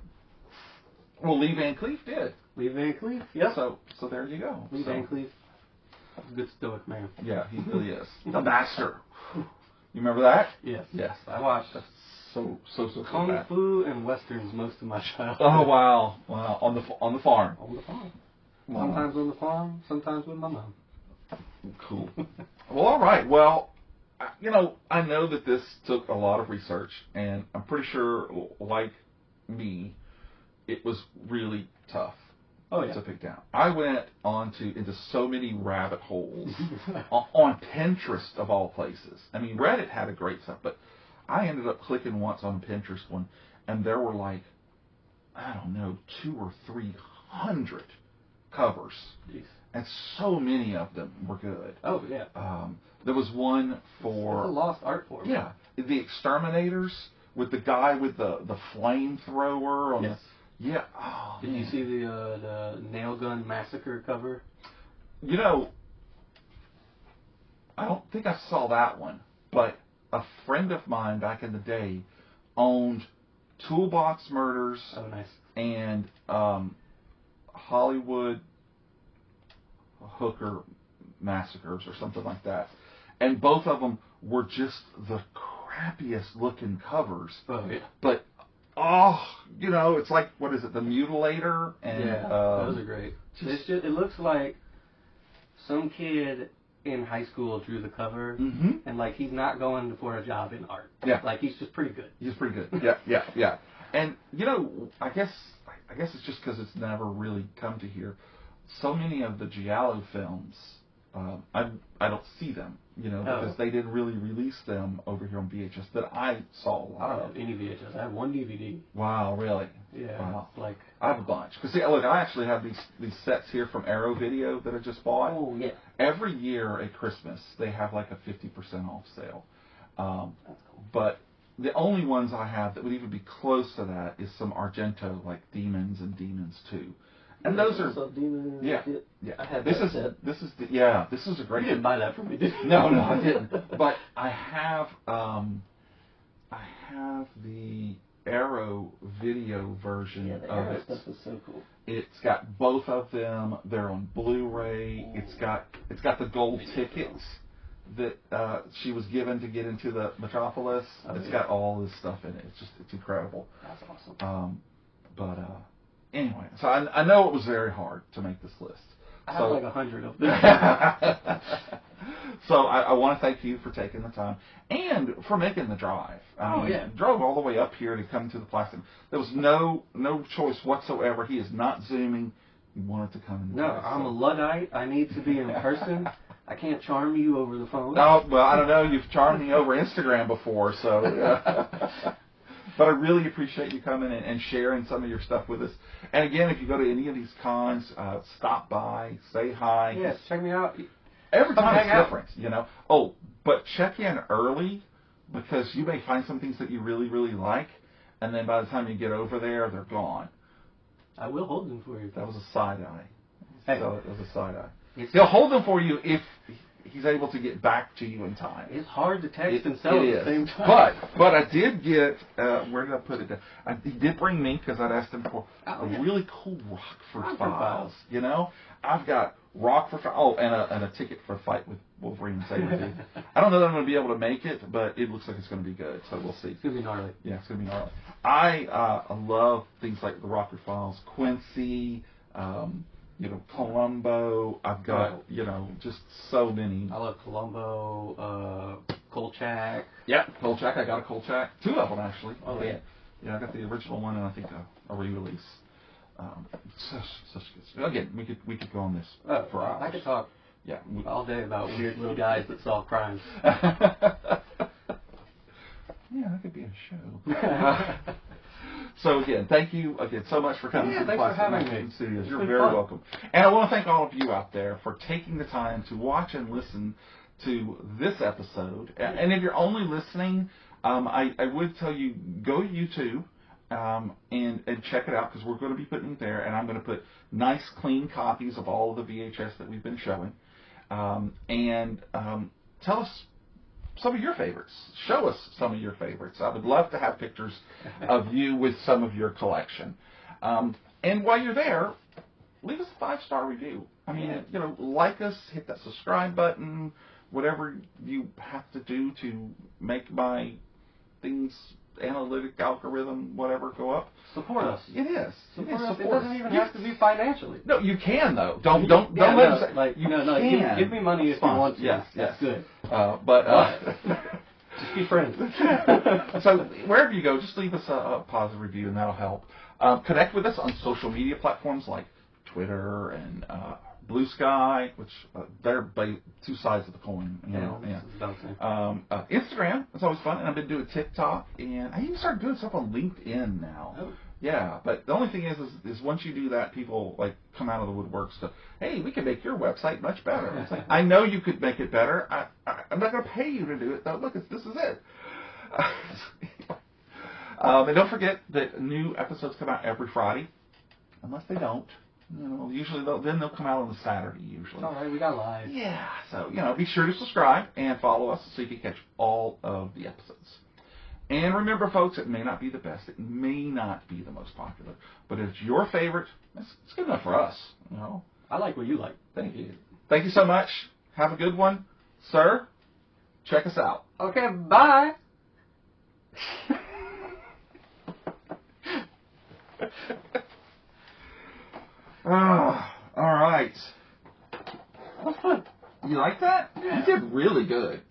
Well, Lee Van Cleef did. Lee Van Cleef? Yeah. So there you go. Lee Van Cleef. A good stoic man. Yeah, he really is. The master. You remember that? Yes. Yes. I watched so Kung Fu and Westerns most of my childhood. Oh, wow. On the farm. On the farm. Wow. Sometimes on the farm, sometimes with my mom. Cool. Well, all right. Well, I know that this took a lot of research, and I'm pretty sure, like me, it was really tough to pick down. I went into so many rabbit holes on Pinterest of all places. I mean, Reddit had a great stuff, but I ended up clicking once on a Pinterest one, and there were 200 or 300 covers. Jeez. And so many of them were good. Oh, yeah. There was one for... It's a lost art form. Yeah. The Exterminators with the guy with the flamethrower on Yeah. Oh, Did you see the Nail Gun Massacre cover? I don't think I saw that one, but a friend of mine back in the day owned Toolbox Murders and Hollywood Hooker Massacres or something like that. And both of them were just the crappiest looking covers. Oh, yeah. But, it's like, what is it, The Mutilator? And, those are great. It looks like some kid in high school drew the cover, and he's not going for a job in art. Yeah. He's just pretty good. He's pretty good. Yeah. And, I guess it's just because it's never really come to here. So many of the Giallo films, I I don't see them, because they didn't really release them over here on VHS that I saw a lot. I don't have any VHS. I have one DVD. Wow, really? Yeah. Wow. Like, I have a bunch. Because, see, look, I actually have these sets here from Arrow Video that I just bought. Oh, yeah. Every year at Christmas, they have like a 50% off sale. That's cool. But the only ones I have that would even be close to that is some Argento, like Demons and Demons 2. And those are Demons. yeah. I had this is a great. You didn't buy that for me, did you? No, I didn't. But I have the Arrow Video version the of Arrow it. stuff is so cool. It's got both of them. They're on Blu-ray. Ooh. It's got the gold tickets that she was given to get into the Metropolis. It's got all this stuff in it. It's incredible. That's awesome. Anyway, so I know it was very hard to make this list. I have like 100 of them. So I want to thank you for taking the time and for making the drive. I mean, drove all the way up here to come to the plastic. There was no choice whatsoever. He is not Zooming. He wanted to come in. I'm a Luddite. I need to be in person. I can't charm you over the phone. Oh, well, I don't know. You've charmed me over Instagram before, so... But I really appreciate you coming and sharing some of your stuff with us. And again, if you go to any of these cons, stop by, say hi. Yes, check me out. Every time it's different, Oh, but check in early because you may find some things that you really, really like, and then by the time you get over there, they're gone. I will hold them for you. That was a side eye. Hey. So it was a side eye. He'll hold them for you if he's able to get back to you in time. It's hard to text and sell at the same time. But I did get, where did I put it down? He did bring me, because I'd asked him for a really cool Rockford Files. I've got Rockford Files, and a ticket for a fight with Wolverine and Sabretooth. I don't know that I'm going to be able to make it, but it looks like it's going to be good, so we'll see. It's going to be gnarly. Yeah, it's going to be gnarly. I love things like the Rockford Files, Quincy, Columbo. I've got, just so many. I love Columbo, Kolchak. Yeah, Kolchak. I got a Kolchak. 2 of them, actually. Oh, yeah. Yeah, I got the original one and I think a re-release. Such good stuff. Again, we could go on this for hours. I could talk all day about weird little guys that solve crimes. Yeah, that could be a show. So again, thank you again so much for coming to the Plastic Magazine Studios. You're very welcome. And I want to thank all of you out there for taking the time to watch and listen to this episode. And if you're only listening, I would tell you, go to YouTube and check it out because we're going to be putting it there. And I'm going to put nice, clean copies of all of the VHS that we've been showing. Tell us some of your favorites. Show us some of your favorites. I would love to have pictures of you with some of your collection. And while you're there, leave us a 5-star review. I mean, like us, hit that subscribe button, whatever you have to do to make my things, analytic algorithm, whatever, go up. Support us. It is. Support us. It doesn't even have to be financially. No, you can though. Don't let us. Like, you can. Give me money if you want to. Yes, that's good. But just be friends. So wherever you go, just leave us a positive review, and that'll help. Connect with us on social media platforms like Twitter and Blue Sky, which they're 2 sides of the coin. Instagram is always fun, and I've been doing TikTok, and I even started doing stuff on LinkedIn now. Oh. Yeah, but the only thing is once you do that, people come out of the woodworks to, hey, we can make your website much better. It's like, I know you could make it better. I'm not going to pay you to do it though. Look, this is it. And don't forget that new episodes come out every Friday, unless they don't. Usually they'll come out on the Saturday usually. It's all right, we got live. Yeah, so be sure to subscribe and follow us so you can catch all of the episodes. And remember, folks, it may not be the best, it may not be the most popular, but if it's your favorite, it's good enough for us. I like what you like. Thank you. Thank you so much. Have a good one, sir. Check us out. Okay, bye. All right. That was fun. You like that? Yeah. You did really good.